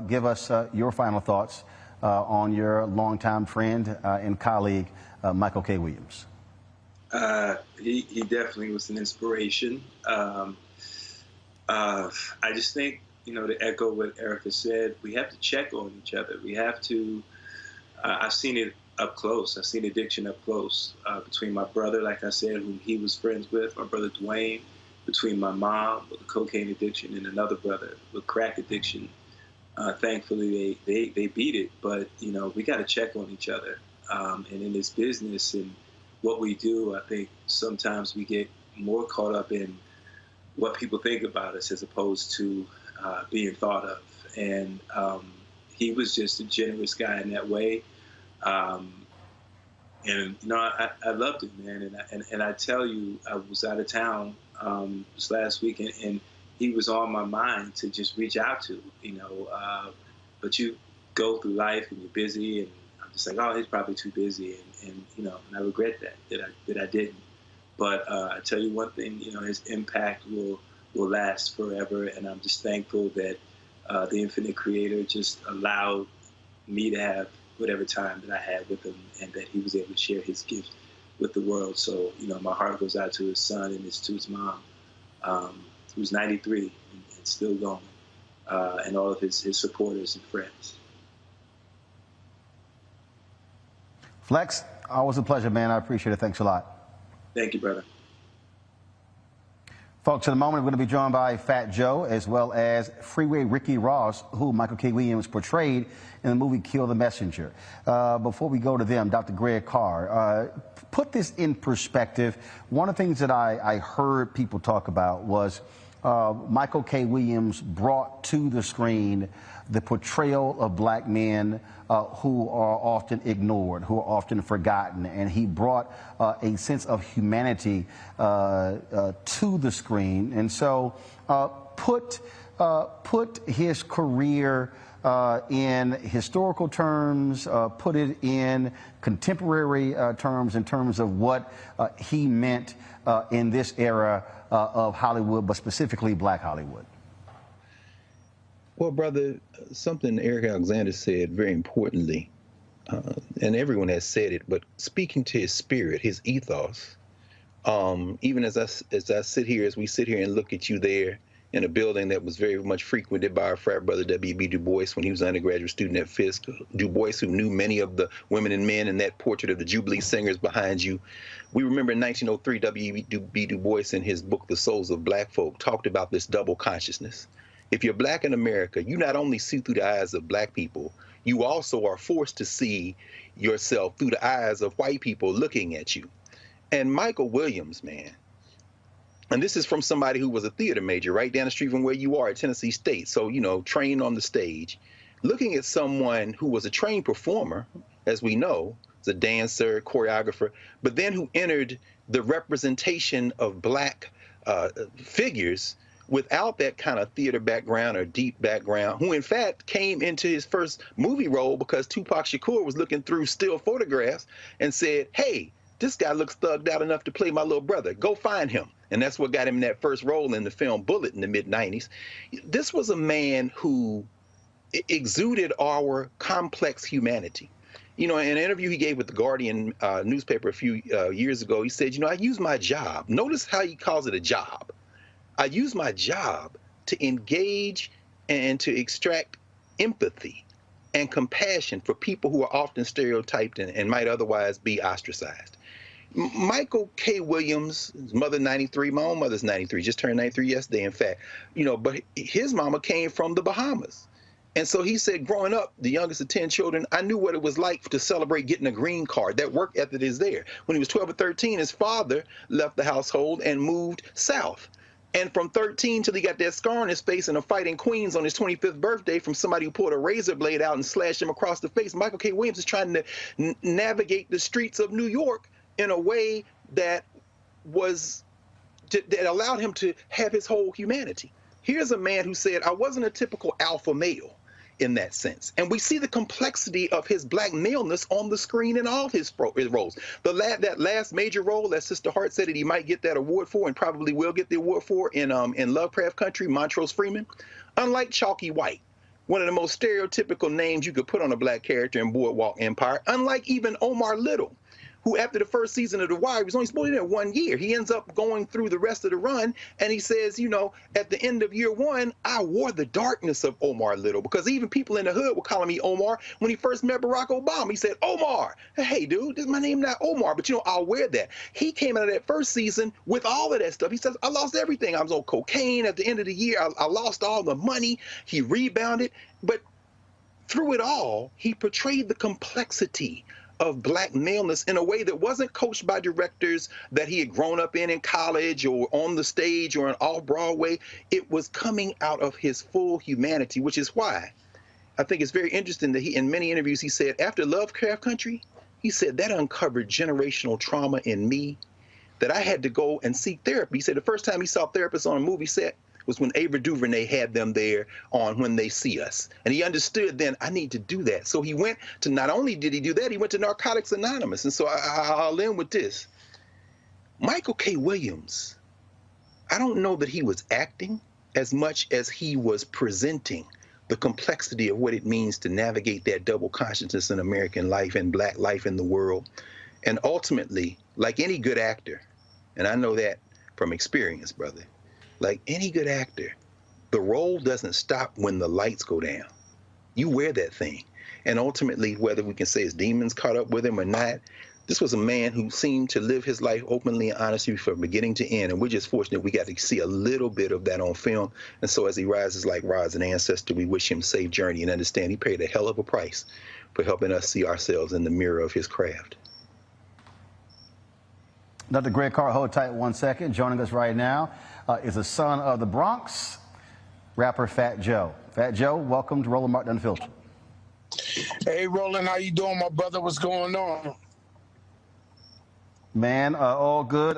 give us your final thoughts on your longtime friend and colleague, Michael K. Williams. He definitely was an inspiration. I just think, to echo what Erica said, we have to check on each other. We have to, I've seen it up close. I've seen addiction up close between my brother, like I said, who he was friends with, my brother Dwayne, between my mom with a cocaine addiction and another brother with crack addiction. Thankfully, they beat it, but you know, we got to check on each other. And in this business and what we do, I think sometimes we get more caught up in what people think about us as opposed to being thought of. And he was just a generous guy in that way. And you know, I loved him, man. And I tell you, I was out of town this last week, and he was on my mind to just reach out to, you know. But you go through life and you're busy, and I'm just like, oh, he's probably too busy, and you know, and I regret that I didn't. But I tell you one thing, you know, his impact will last forever, and I'm just thankful that the Infinite Creator just allowed me to have whatever time that I had with him, and that he was able to share his gift with the world. So, you know, my heart goes out to his son and to his mom, who's 93 and still going, and all of his supporters and friends. Flex, always a pleasure, man. I appreciate it. Thanks a lot. Thank you, brother. Folks, in a moment, we're going to be joined by Fat Joe as well as Freeway Ricky Ross, who Michael K. Williams portrayed in the movie Kill the Messenger. Before we go to them, Dr. Greg Carr, put this in perspective. One of the things that I heard people talk about was Michael K. Williams brought to the screen the portrayal of black men who are often ignored, who are often forgotten, and he brought a sense of humanity to the screen. And so put his career in historical terms, put it in contemporary terms, in terms of what he meant in this era of Hollywood, but specifically black Hollywood. Well, brother, something Eric Alexander said very importantly, and everyone has said it, but speaking to his spirit, his ethos, even as I sit here, as we sit here and look at you there in a building that was very much frequented by our frat brother W.B. Du Bois when he was an undergraduate student at Fisk, Du Bois, who knew many of the women and men in that portrait of the Jubilee Singers behind you. We remember in 1903, W.B. Du Bois in his book, The Souls of Black Folk, talked about this double consciousness. If you're black in America, you not only see through the eyes of black people, you also are forced to see yourself through the eyes of white people looking at you. And Michael Williams, man, and this is from somebody who was a theater major right down the street from where you are at Tennessee State. So, you know, trained on the stage, looking at someone who was a trained performer, as we know, as a dancer, choreographer, but then who entered the representation of black figures without that kind of theater background or deep background, who in fact came into his first movie role because Tupac Shakur was looking through still photographs and said, hey, this guy looks thugged out enough to play my little brother. Go find him. And that's what got him that first role in the film Bullet in the mid-90s. This was a man who exuded our complex humanity. You know, in an interview he gave with the Guardian newspaper a few years ago, he said, you know, I use my job. Notice how he calls it a job. I use my job to engage and to extract empathy and compassion for people who are often stereotyped and might otherwise be ostracized. Michael K. Williams, his mother 93, my own mother's 93, just turned 93 yesterday, in fact, you know, but his mama came from the Bahamas. And so he said, growing up, the youngest of 10 children, I knew what it was like to celebrate getting a green card. That work ethic is there. When he was 12 or 13, his father left the household and moved south. And from 13 till he got that scar on his face in a fight in Queens on his 25th birthday from somebody who pulled a razor blade out and slashed him across the face, Michael K. Williams is trying to navigate the streets of New York in a way that allowed him to have his whole humanity. Here's a man who said, I wasn't a typical alpha male in that sense. And we see the complexity of his black maleness on the screen in all his roles. That last major role that Sister Hart said that he might get that award for and probably will get the award for in Lovecraft Country, Montrose Freeman, unlike Chalky White, one of the most stereotypical names you could put on a black character in Boardwalk Empire, unlike even Omar Little, who after the first season of The Wire was only supposed to be there 1 year. He ends up going through the rest of the run, and he says, you know, at the end of year 1, I wore the darkness of Omar Little, because even people in the hood were calling me Omar. When he first met Barack Obama, he said, Omar. Hey, dude, this is my name, not Omar, but, you know, I'll wear that. He came out of that first season with all of that stuff. He says, I lost everything. I was on cocaine at the end of the year. I lost all the money. He rebounded. But through it all, he portrayed the complexity of black maleness in a way that wasn't coached by directors that he had grown up in college or on the stage or in off-Broadway. It was coming out of his full humanity, which is why I think it's very interesting that he, in many interviews, he said, after Lovecraft Country, he said that uncovered generational trauma in me that I had to go and seek therapy. He said the first time he saw therapists on a movie set was when Ava DuVernay had them there on When They See Us. And he understood then, I need to do that. So he went to, not only did he do that, he went to Narcotics Anonymous. And so I'll end with this. Michael K. Williams, I don't know that he was acting as much as he was presenting the complexity of what it means to navigate that double consciousness in American life and black life in the world. And ultimately, like any good actor, and I know that from experience, brother, like any good actor, the role doesn't stop when the lights go down. You wear that thing. And ultimately, whether we can say his demons caught up with him or not, this was a man who seemed to live his life openly and honestly from beginning to end. And we're just fortunate we got to see a little bit of that on film. And so as he rises like Rod's an ancestor, we wish him safe journey and understand he paid a hell of a price for helping us see ourselves in the mirror of his craft. Dr. Greg Carr, hold tight 1 second. Joining us right now is a son of the Bronx, rapper Fat Joe. Fat Joe, welcome to Roland Martin Unfiltered. Hey, Roland, how you doing, my brother? What's going on? Man, all good.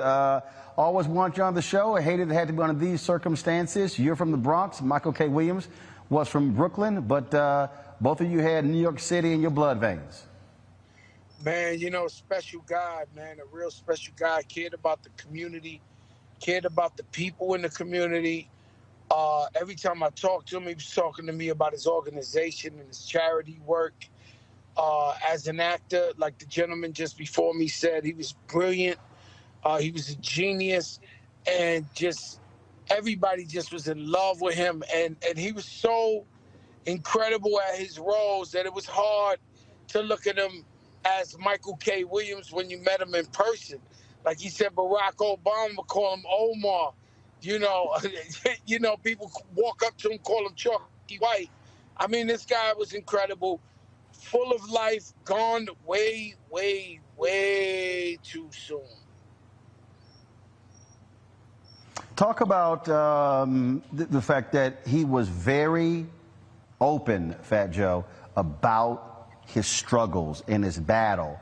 Always want you on the show. I hated it had to be under these circumstances. You're from the Bronx. Michael K. Williams was from Brooklyn, but both of you had New York City in your blood veins. Man, you know, special guy, man, a real special guy. Cared about the community, cared about the people in the community. Every time I talked to him, he was talking to me about his organization and his charity work. As an actor, like the gentleman just before me said, he was brilliant. He was a genius, and just everybody just was in love with him. And he was so incredible at his roles that it was hard to look at him as Michael K. Williams when you met him in person. Like he said, Barack Obama would call him Omar. You know, people walk up to him, call him Chalky White. I mean, this guy was incredible, full of life, gone way, way, way too soon. Talk about the fact that he was very open, Fat Joe, about his struggles in his battle.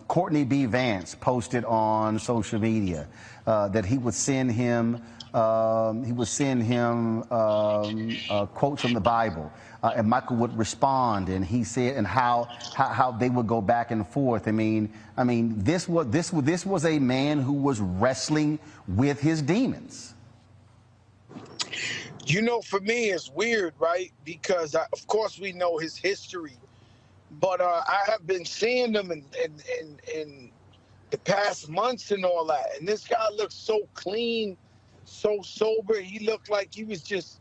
Courtney B. Vance posted on social media that he would send him quotes from the Bible, and Michael would respond, and he said, and how they would go back and forth. I mean, this was a man who was wrestling with his demons. You know, for me, it's weird, right? Because of course we know his history. But I have been seeing them in the past months and all that. And this guy looks so clean, so sober. He looked like he was just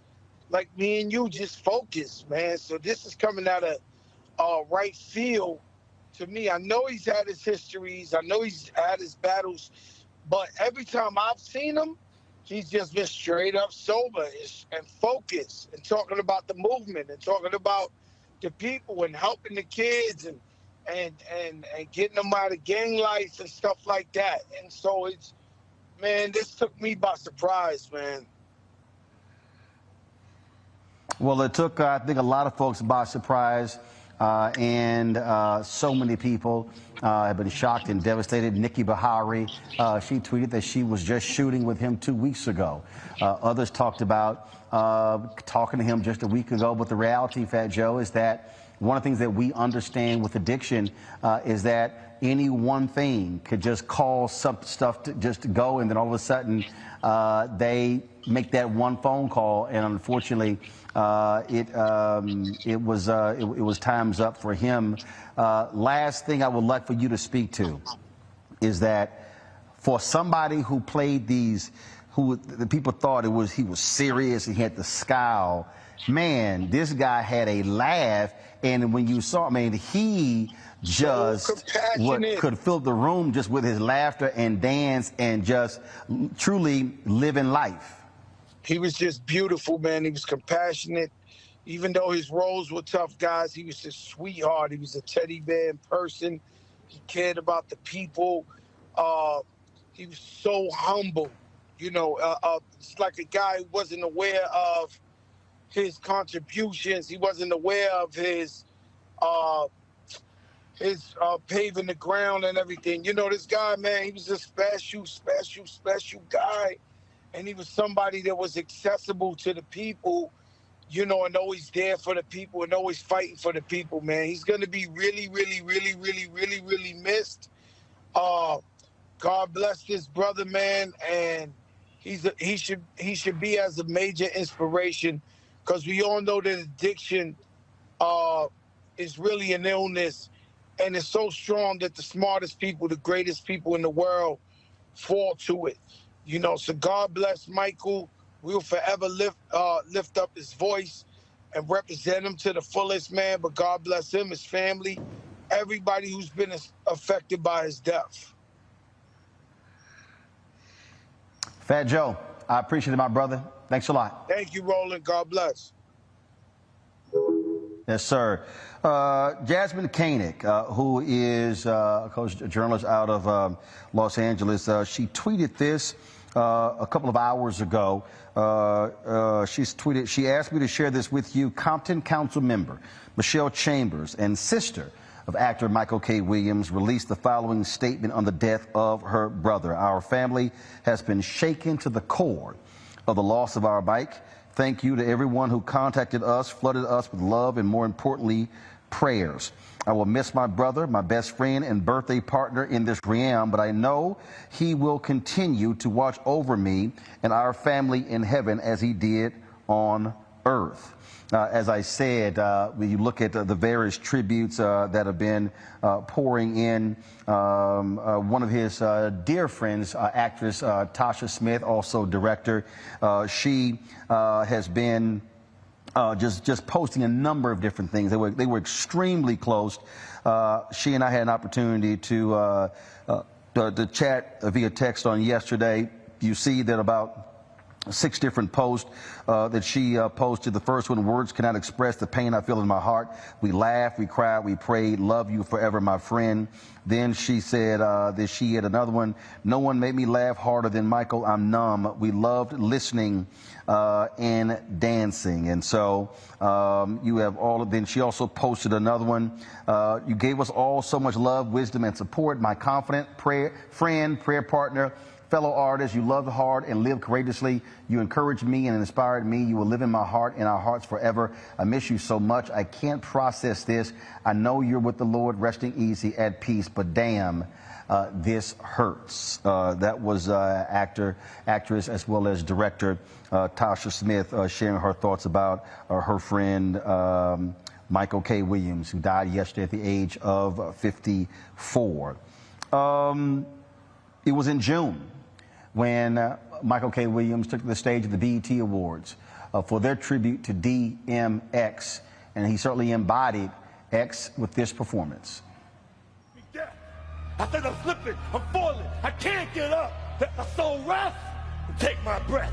like me and you, just focused, man. So this is coming out of right field to me. I know he's had his histories. I know he's had his battles. But every time I've seen him, he's just been straight up sober and focused and talking about the movement and talking about the people and helping the kids and getting them out of gang life and stuff like that. And so it's, man, this took me by surprise, man. Well, it took, I think, a lot of folks by surprise, and so many people have been shocked and devastated. Nikki Bahari, she tweeted that she was just shooting with him 2 weeks ago. Others talked about talking to him just a week ago. But the reality, Fat Joe, is that one of the things that we understand with addiction is that any one thing could just cause some stuff to just go, and then all of a sudden they make that one phone call, and unfortunately, it was time's up for him. Last thing I would like for you to speak to is that for somebody who played these, who the people thought he was serious and he had the scowl. Man, this guy had a laugh, and when you saw, he just could fill the room just with his laughter and dance and just truly living life. He was just beautiful, man. He was compassionate. Even though his roles were tough, guys, he was a sweetheart. He was a teddy bear in person. He cared about the people. He was so humble. It's like a guy who wasn't aware of his contributions. He wasn't aware of his paving the ground and everything. This guy, man, he was a special guy. And he was somebody that was accessible to the people, and always there for the people and always fighting for the people, man. He's going to be really, really, really, really, really, really missed. God bless this brother, man. And he should be as a major inspiration, because we all know that addiction is really an illness, and it's so strong that the smartest people, the greatest people in the world, fall to it. So God bless Michael. We'll forever lift up his voice and represent him to the fullest, man. But God bless him, his family, everybody who's been affected by his death. Fat Joe, I appreciate it, my brother. Thanks a lot. Thank you, Roland. God bless. Yes, sir. Jasmine Koenig, who is a journalist out of Los Angeles, she tweeted this a couple of hours ago. She asked me to share this with you. Compton Council member Michelle Chambers and sister of actor Michael K. Williams released the following statement on the death of her brother. Our family has been shaken to the core of the loss of our Mike. Thank you to everyone who contacted us, flooded us with love, and more importantly, prayers. I will miss my brother, my best friend and birthday partner in this realm, but I know he will continue to watch over me and our family in heaven as he did on earth. As I said, when you look at the various tributes that have been pouring in, one of his dear friends, actress Tasha Smith, also director, she has been just posting a number of different things. They were extremely close. She and I had an opportunity to chat via text on yesterday. You see that about 6 different posts that she posted. The first one, words cannot express the pain I feel in my heart. We laughed, we cried, we prayed. Love you forever, my friend. Then she said that she had another one. No one made me laugh harder than Michael. I'm numb. We loved listening and dancing. And so you have all of them. She also posted another one. You gave us all so much love, wisdom, and support. My confident friend, prayer partner, fellow artists, you loved hard and lived courageously. You encouraged me and inspired me. You will live in my heart and our hearts forever. I miss you so much. I can't process this. I know you're with the Lord, resting easy, at peace, but damn, this hurts. That was actress, as well as director Tasha Smith sharing her thoughts about her friend Michael K. Williams, who died yesterday at the age of 54. It was in June when Michael K. Williams took the stage of the BET Awards for their tribute to DMX, and he certainly embodied X with this performance. I said I'm slipping, I'm falling, I can't get up. Let my soul rest and take my breath.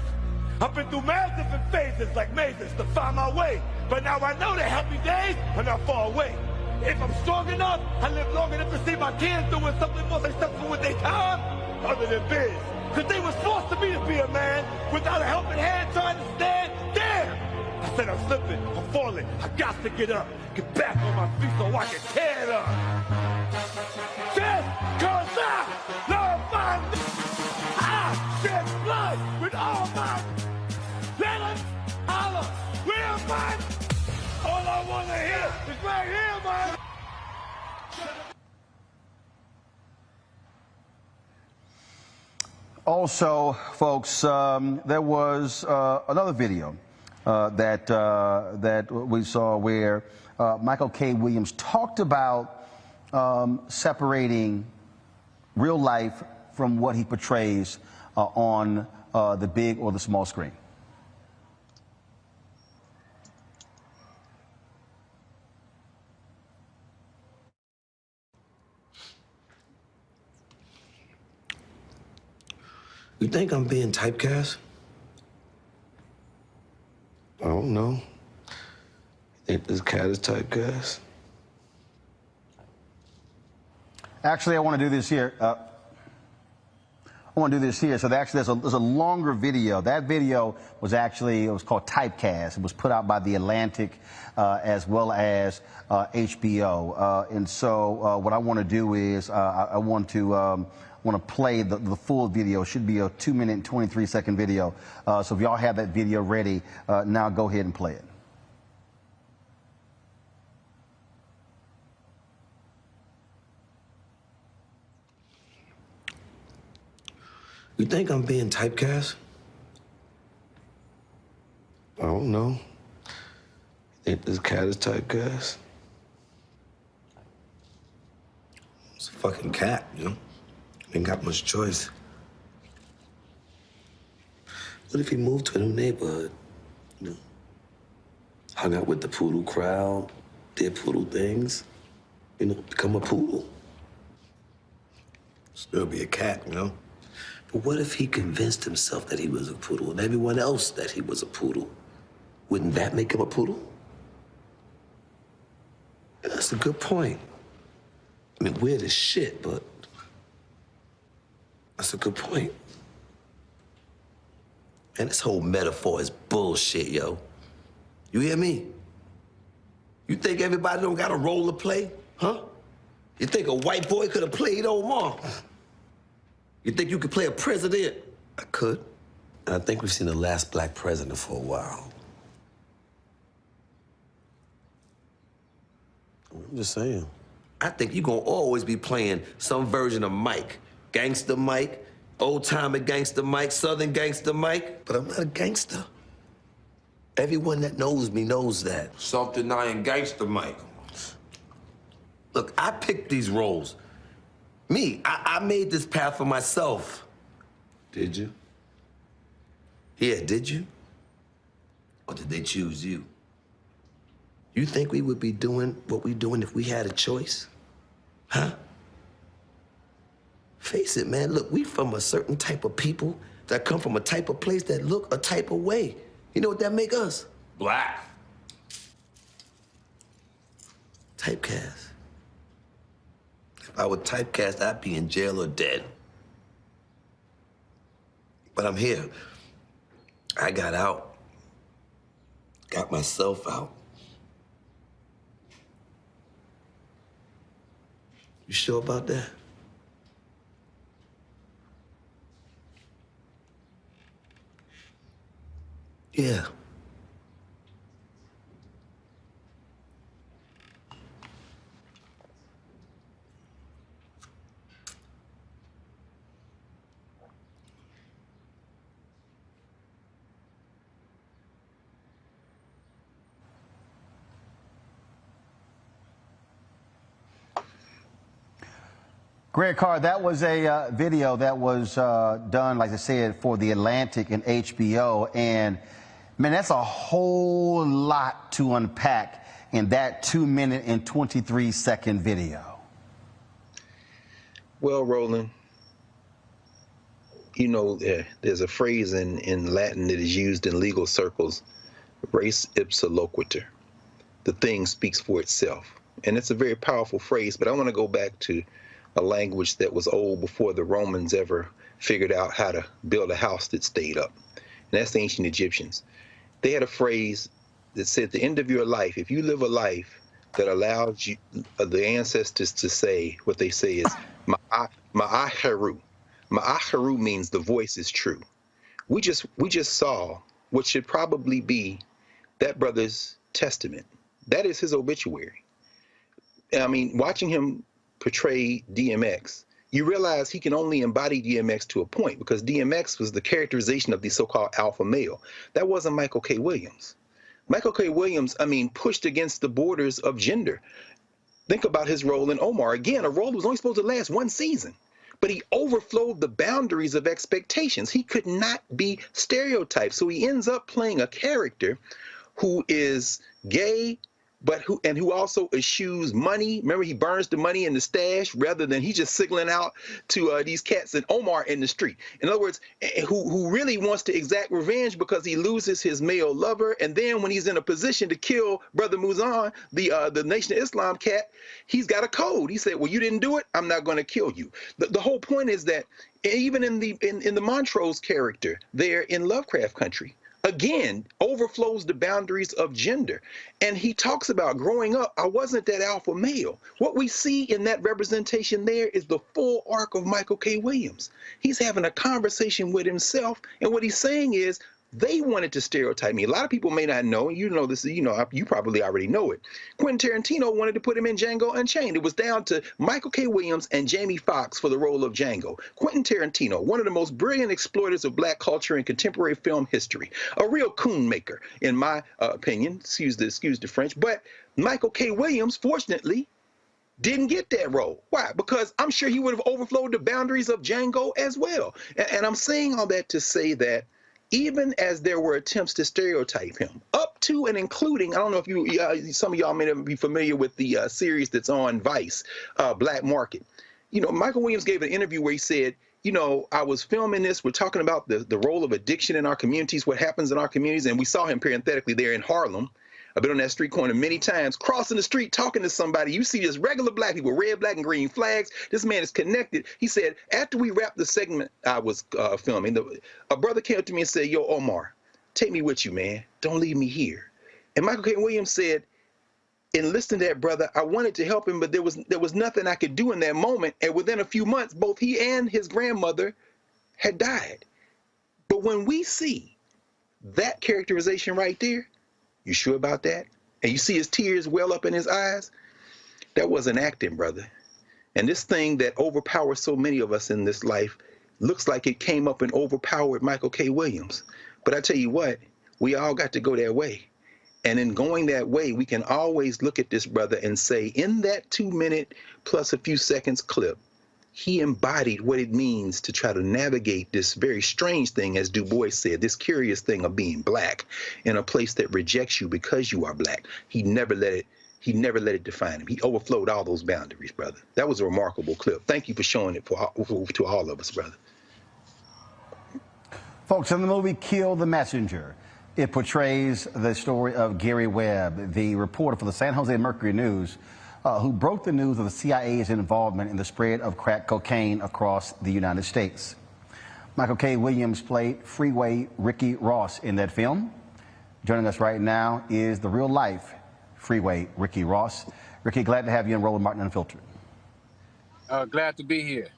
I've been through many different phases like mazes to find my way, but now I know that happy days are not far away. If I'm strong enough, I live long enough to see my kids doing something more successful with their time other than biz. Cause they was forced to me to be a man without a helping hand trying to stand. Damn! I said I'm slipping, I'm falling, I got to get up, get back on my feet so I can tear it up. Just cause I love my I shed blood with all my letters. It's right here, man. Also, folks, there was another video that we saw where Michael K. Williams talked about separating real life from what he portrays on the big or the small screen. You think I'm being typecast? I don't know. You think this cat is typecast? Actually, I want to do this here. So actually, there's a longer video. That video was actually, it was called Typecast. It was put out by The Atlantic as well as HBO. And so what I want to do is I want to play the full video. It should be a 2-minute and 23-second video. So if y'all have that video ready, now go ahead and play it. You think I'm being typecast? I don't know. You think this cat is typecast? It's a fucking cat, you know? Ain't got much choice. What if he moved to a new neighborhood? You know? Hung out with the poodle crowd, did poodle things, you know, become a poodle. Still be a cat, you know? But what if he convinced himself that he was a poodle and everyone else that he was a poodle? Wouldn't that make him a poodle? Yeah, that's a good point. I mean, weird as shit, but that's a good point. And this whole metaphor is bullshit, yo. You hear me? You think everybody don't got a role to play, huh? You think a white boy could have played Omar? You think you could play a president? I could. And I think we've seen the last black president for a while. I'm just saying. I think you're gonna always be playing some version of Mike. Gangster Mike, old-timer gangster Mike, southern gangster Mike. But I'm not a gangster. Everyone that knows me knows that. Self-denying gangster Mike. Look, I picked these roles. Me, I made this path for myself. Did you? Yeah, did you? Or did they choose you? You think we would be doing what we're doing if we had a choice? Huh? Face it, man. Look, we from a certain type of people that come from a type of place that look a type of way. You know what that make us? Black. Typecast. If I were typecast, I'd be in jail or dead. But I'm here. I got out. Got myself out. You sure about that? Yeah. Greg Carr, that was a video that was done, like I said, for The Atlantic and HBO. And, man, that's a whole lot to unpack in that 2-minute and 23-second video. Well, Roland, you know, there's a phrase in Latin that is used in legal circles, res ipsa loquitur. The thing speaks for itself. And it's a very powerful phrase, but I want to go back to a language that was old before the Romans ever figured out how to build a house that stayed up. And that's the ancient Egyptians. They had a phrase that said, at the end of your life, if you live a life that allows you, the ancestors to say, what they say is, ma'aheru. Ma'aheru means the voice is true. We just saw what should probably be that brother's testament, That is his obituary. I mean, watching him portray DMX, you realize he can only embody DMX to a point, because DMX was the characterization of the so-called alpha male. That wasn't Michael K. Williams. Michael K. Williams, I mean, pushed against the borders of gender. Think about his role in Omar. Again, a role that was only supposed to last one season, but he overflowed the boundaries of expectations. He could not be stereotyped. So he ends up playing a character who is gay, but who also eschews money. Remember, he burns the money in the stash rather than he's just signaling out to these cats and Omar in the street. In other words, who really wants to exact revenge because he loses his male lover, and then when he's in a position to kill Brother Muzan, the Nation of Islam cat, he's got a code. He said, "Well, you didn't do it. I'm not going to kill you." The whole point is that even in the Montrose character there in Lovecraft Country, again, overflows the boundaries of gender. And he talks about growing up, I wasn't that alpha male. What we see in that representation there is the full arc of Michael K. Williams. He's having a conversation with himself, and what he's saying is, they wanted to stereotype me. A lot of people may not know, and you know this, you probably already know it. Quentin Tarantino wanted to put him in Django Unchained. It was down to Michael K. Williams and Jamie Foxx for the role of Django. Quentin Tarantino, one of the most brilliant exploiters of black culture in contemporary film history. A real coon maker, in my opinion, excuse the French, but Michael K. Williams, fortunately, didn't get that role. Why? Because I'm sure he would have overflowed the boundaries of Django as well. And I'm saying all that to say that even as there were attempts to stereotype him, up to and including, I don't know if you, some of y'all may not be familiar with the series that's on Vice, Black Market. You know, Michael Williams gave an interview where he said, you know, I was filming this, we're talking about the role of addiction in our communities, what happens in our communities, and we saw him parenthetically there in Harlem. I've been on that street corner many times, crossing the street, talking to somebody. You see just regular black people, red, black, and green flags. This man is connected. He said, after we wrapped the segment I was filming, a brother came up to me and said, "Yo, Omar, take me with you, man. Don't leave me here." And Michael K. Williams said, in listening to that brother, I wanted to help him, but there was nothing I could do in that moment. And within a few months, both he and his grandmother had died. But when we see that characterization right there, you sure about that? And you see his tears well up in his eyes? That wasn't acting, brother. And this thing that overpowers so many of us in this life looks like it came up and overpowered Michael K. Williams. But I tell you what, we all got to go that way. And in going that way, we can always look at this brother and say, in that 2-minute plus a few seconds clip, he embodied what it means to try to navigate this very strange thing, as Du Bois said, this curious thing of being black in a place that rejects you because you are black. He never let it define him. He overflowed all those boundaries, brother. That was a remarkable clip. Thank you for showing it to all of us, brother. Folks, in the movie Kill the Messenger, it portrays the story of Gary Webb, the reporter for the San Jose Mercury News, who broke the news of the CIA's involvement in the spread of crack cocaine across the United States. Michael K. Williams played Freeway Ricky Ross in that film. Joining us right now is the real-life Freeway Ricky Ross. Ricky, glad to have you on Roland Martin Unfiltered. Glad to be here.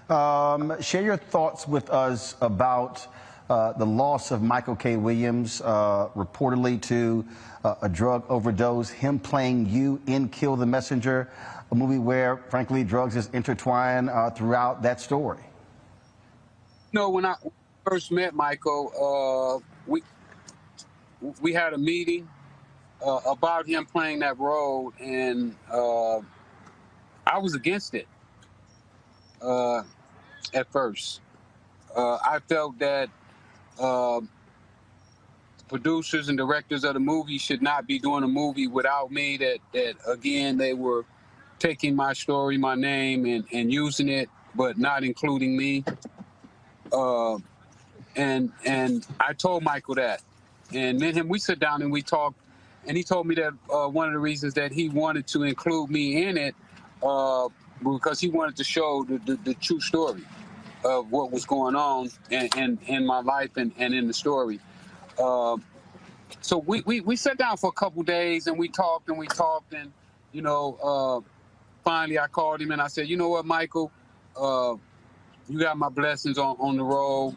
Share your thoughts with us about the loss of Michael K. Williams, reportedly to a drug overdose, him playing you in Kill the Messenger, a movie where, frankly, drugs is intertwined throughout that story. You know, when I first met Michael, we had a meeting about him playing that role, and I was against it at first. I felt that producers and directors of the movie should not be doing a movie without me, that again, they were taking my story, my name, and using it, but not including me. And I told Michael that. And me and him, we sat down and we talked, and he told me that one of the reasons that he wanted to include me in it because he wanted to show the true story of what was going on in my life and in the story. So we sat down for a couple days and we talked and you know, finally I called him and I said, you know what, Michael, you got my blessings on the road.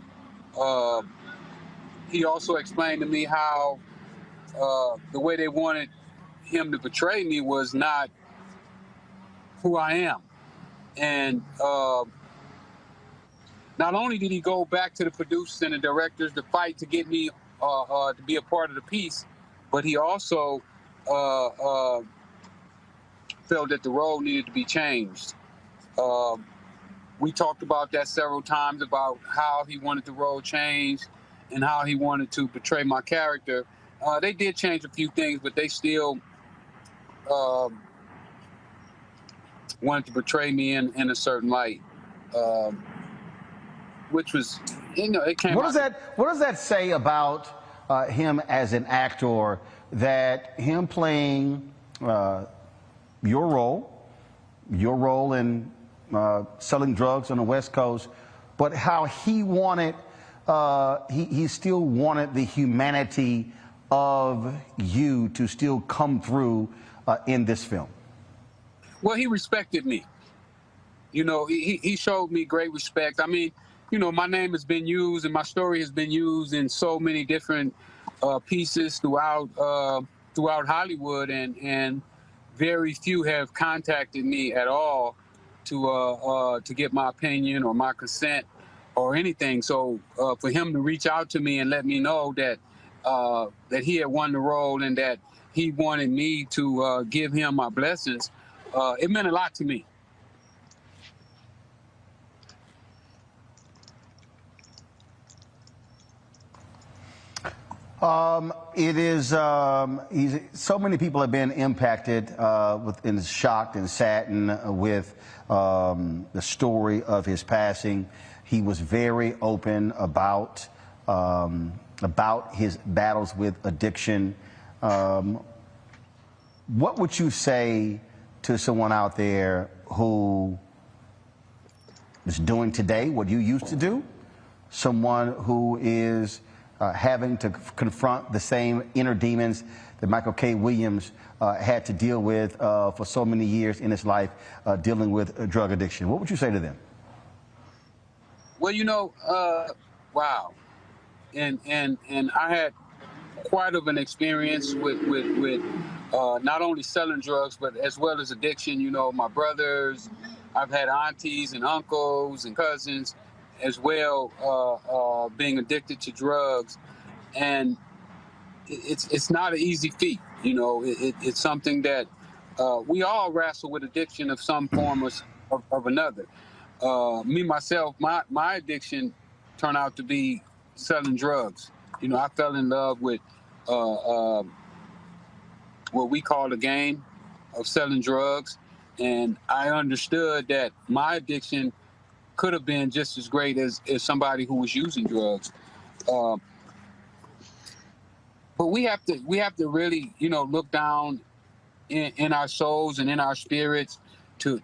He also explained to me how the way they wanted him to portray me was not who I am. And not only did he go back to the producers and the directors to fight to get me to be a part of the piece, but he also felt that the role needed to be changed. We talked about that several times, about how he wanted the role changed and how he wanted to portray my character. They did change a few things, but they still wanted to portray me in a certain light, which was, it came What out. does that say about him as an actor, that him playing your role in selling drugs on the West Coast, but how he wanted, he still wanted the humanity of you to still come through in this film? Well, he respected me. He showed me great respect. I mean, my name has been used and my story has been used in so many different pieces throughout Hollywood, and very few have contacted me at all to get my opinion or my consent or anything. So for him to reach out to me and let me know that that he had won the role and that he wanted me to give him my blessings, it meant a lot to me. It is, so many people have been impacted and shocked and saddened with the story of his passing. He was very open about his battles with addiction. What would you say to someone out there who is doing today what you used to do? Someone who is having to confront the same inner demons that Michael K. Williams had to deal with for so many years in his life, dealing with drug addiction. What would you say to them? Well, wow. And I had quite of an experience with not only selling drugs, but as well as addiction. My brothers, I've had aunties and uncles and cousins as well, being addicted to drugs. And it's not an easy feat. It's something that we all wrestle with addiction of some form of another. Me, myself, my addiction turned out to be selling drugs. I fell in love with what we call the game of selling drugs. And I understood that my addiction could have been just as great as somebody who was using drugs. But we have to really, look down in our souls and in our spirits to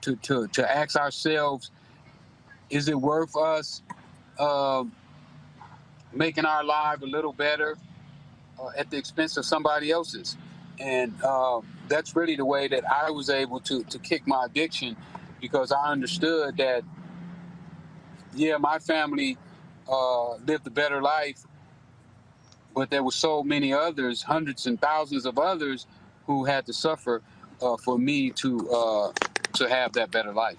ask ourselves, is it worth us making our life a little better at the expense of somebody else's? And that's really the way that I was able to kick my addiction, because I understood that, yeah, my family lived a better life, but there were so many others, hundreds and thousands of others, who had to suffer for me to have that better life.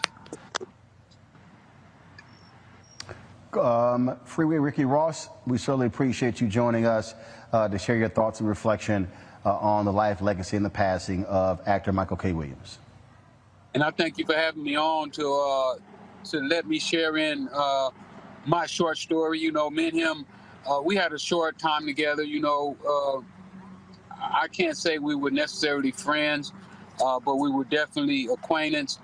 Freeway Ricky Ross, we certainly appreciate you joining us to share your thoughts and reflection on the life, legacy, and the passing of actor Michael K. Williams. And I thank you for having me on to let me share in my short story. Me and him, we had a short time together. I can't say we were necessarily friends, but we were definitely acquaintance.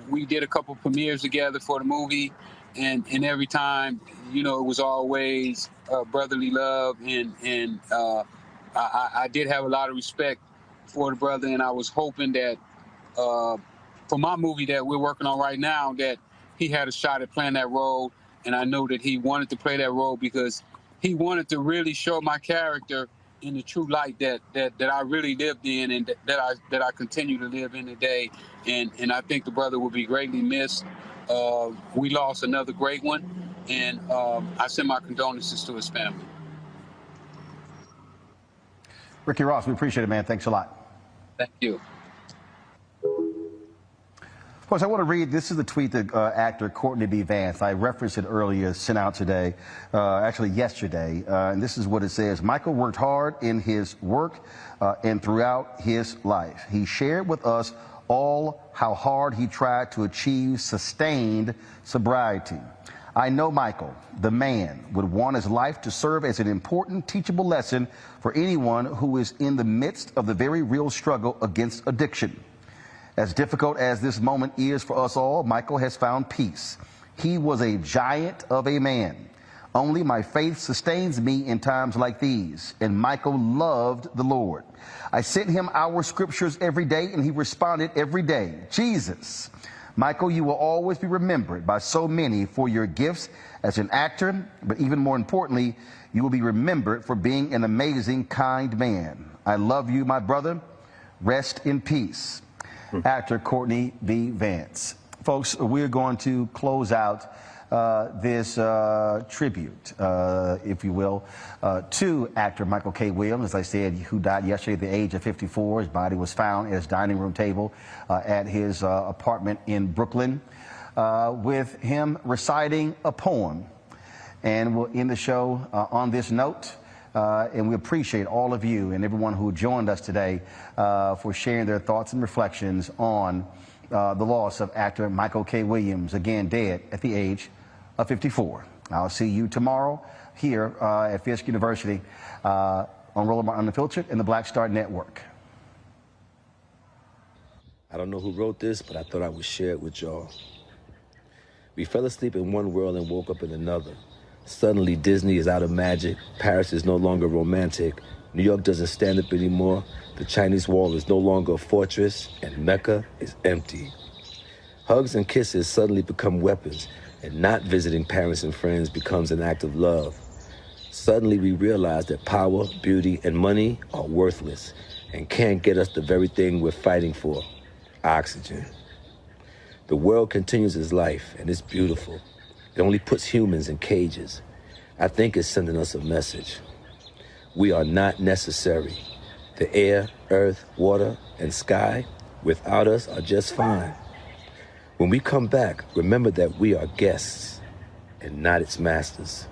We did a couple premieres together for the movie, and every time, it was always brotherly love, and I did have a lot of respect for the brother, and I was hoping that for my movie that we're working on right now, that he had a shot at playing that role. And I know that he wanted to play that role because he wanted to really show my character in the true light that I really lived in, and that I continue to live in today. And I think the brother will be greatly missed. We lost another great one, and I send my condolences to his family. Ricky Ross, we appreciate it, man. Thanks a lot. Thank you. Of course, I want to read, this is the tweet that actor Courtney B. Vance, I referenced it earlier, sent out today, actually yesterday, and this is what it says. Michael worked hard in his work and throughout his life. He shared with us all how hard he tried to achieve sustained sobriety. I know Michael, the man, would want his life to serve as an important teachable lesson for anyone who is in the midst of the very real struggle against addiction. As difficult as this moment is for us all, Michael has found peace. He was a giant of a man. Only my faith sustains me in times like these, and Michael loved the Lord. I sent him our scriptures every day, and he responded every day, Jesus. Michael, you will always be remembered by so many for your gifts as an actor, but even more importantly, you will be remembered for being an amazing, kind man. I love you, my brother. Rest in peace. Actor Courtney B. Vance. Folks, we're going to close out this tribute, if you will, to actor Michael K. Williams, as I said, who died yesterday at the age of 54. His body was found at his dining room table at his apartment in Brooklyn, with him reciting a poem. And we'll end the show on this note. And we appreciate all of you and everyone who joined us today for sharing their thoughts and reflections on the loss of actor Michael K. Williams, again dead at the age of 54. I'll see you tomorrow here at Fisk University on Roland Unfiltered and the Black Star Network. I don't know who wrote this, but I thought I would share it with y'all. We fell asleep in one world and woke up in another. Suddenly, Disney is out of magic, Paris is no longer romantic, New York doesn't stand up anymore, the Chinese wall is no longer a fortress, and Mecca is empty. Hugs and kisses suddenly become weapons, and not visiting parents and friends becomes an act of love. Suddenly, we realize that power, beauty, and money are worthless and can't get us the very thing we're fighting for, oxygen. The world continues its life, and it's beautiful. It only puts humans in cages. I think it's sending us a message. We are not necessary. The air, earth, water, and sky, without us, are just fine. When we come back, remember that we are guests and not its masters.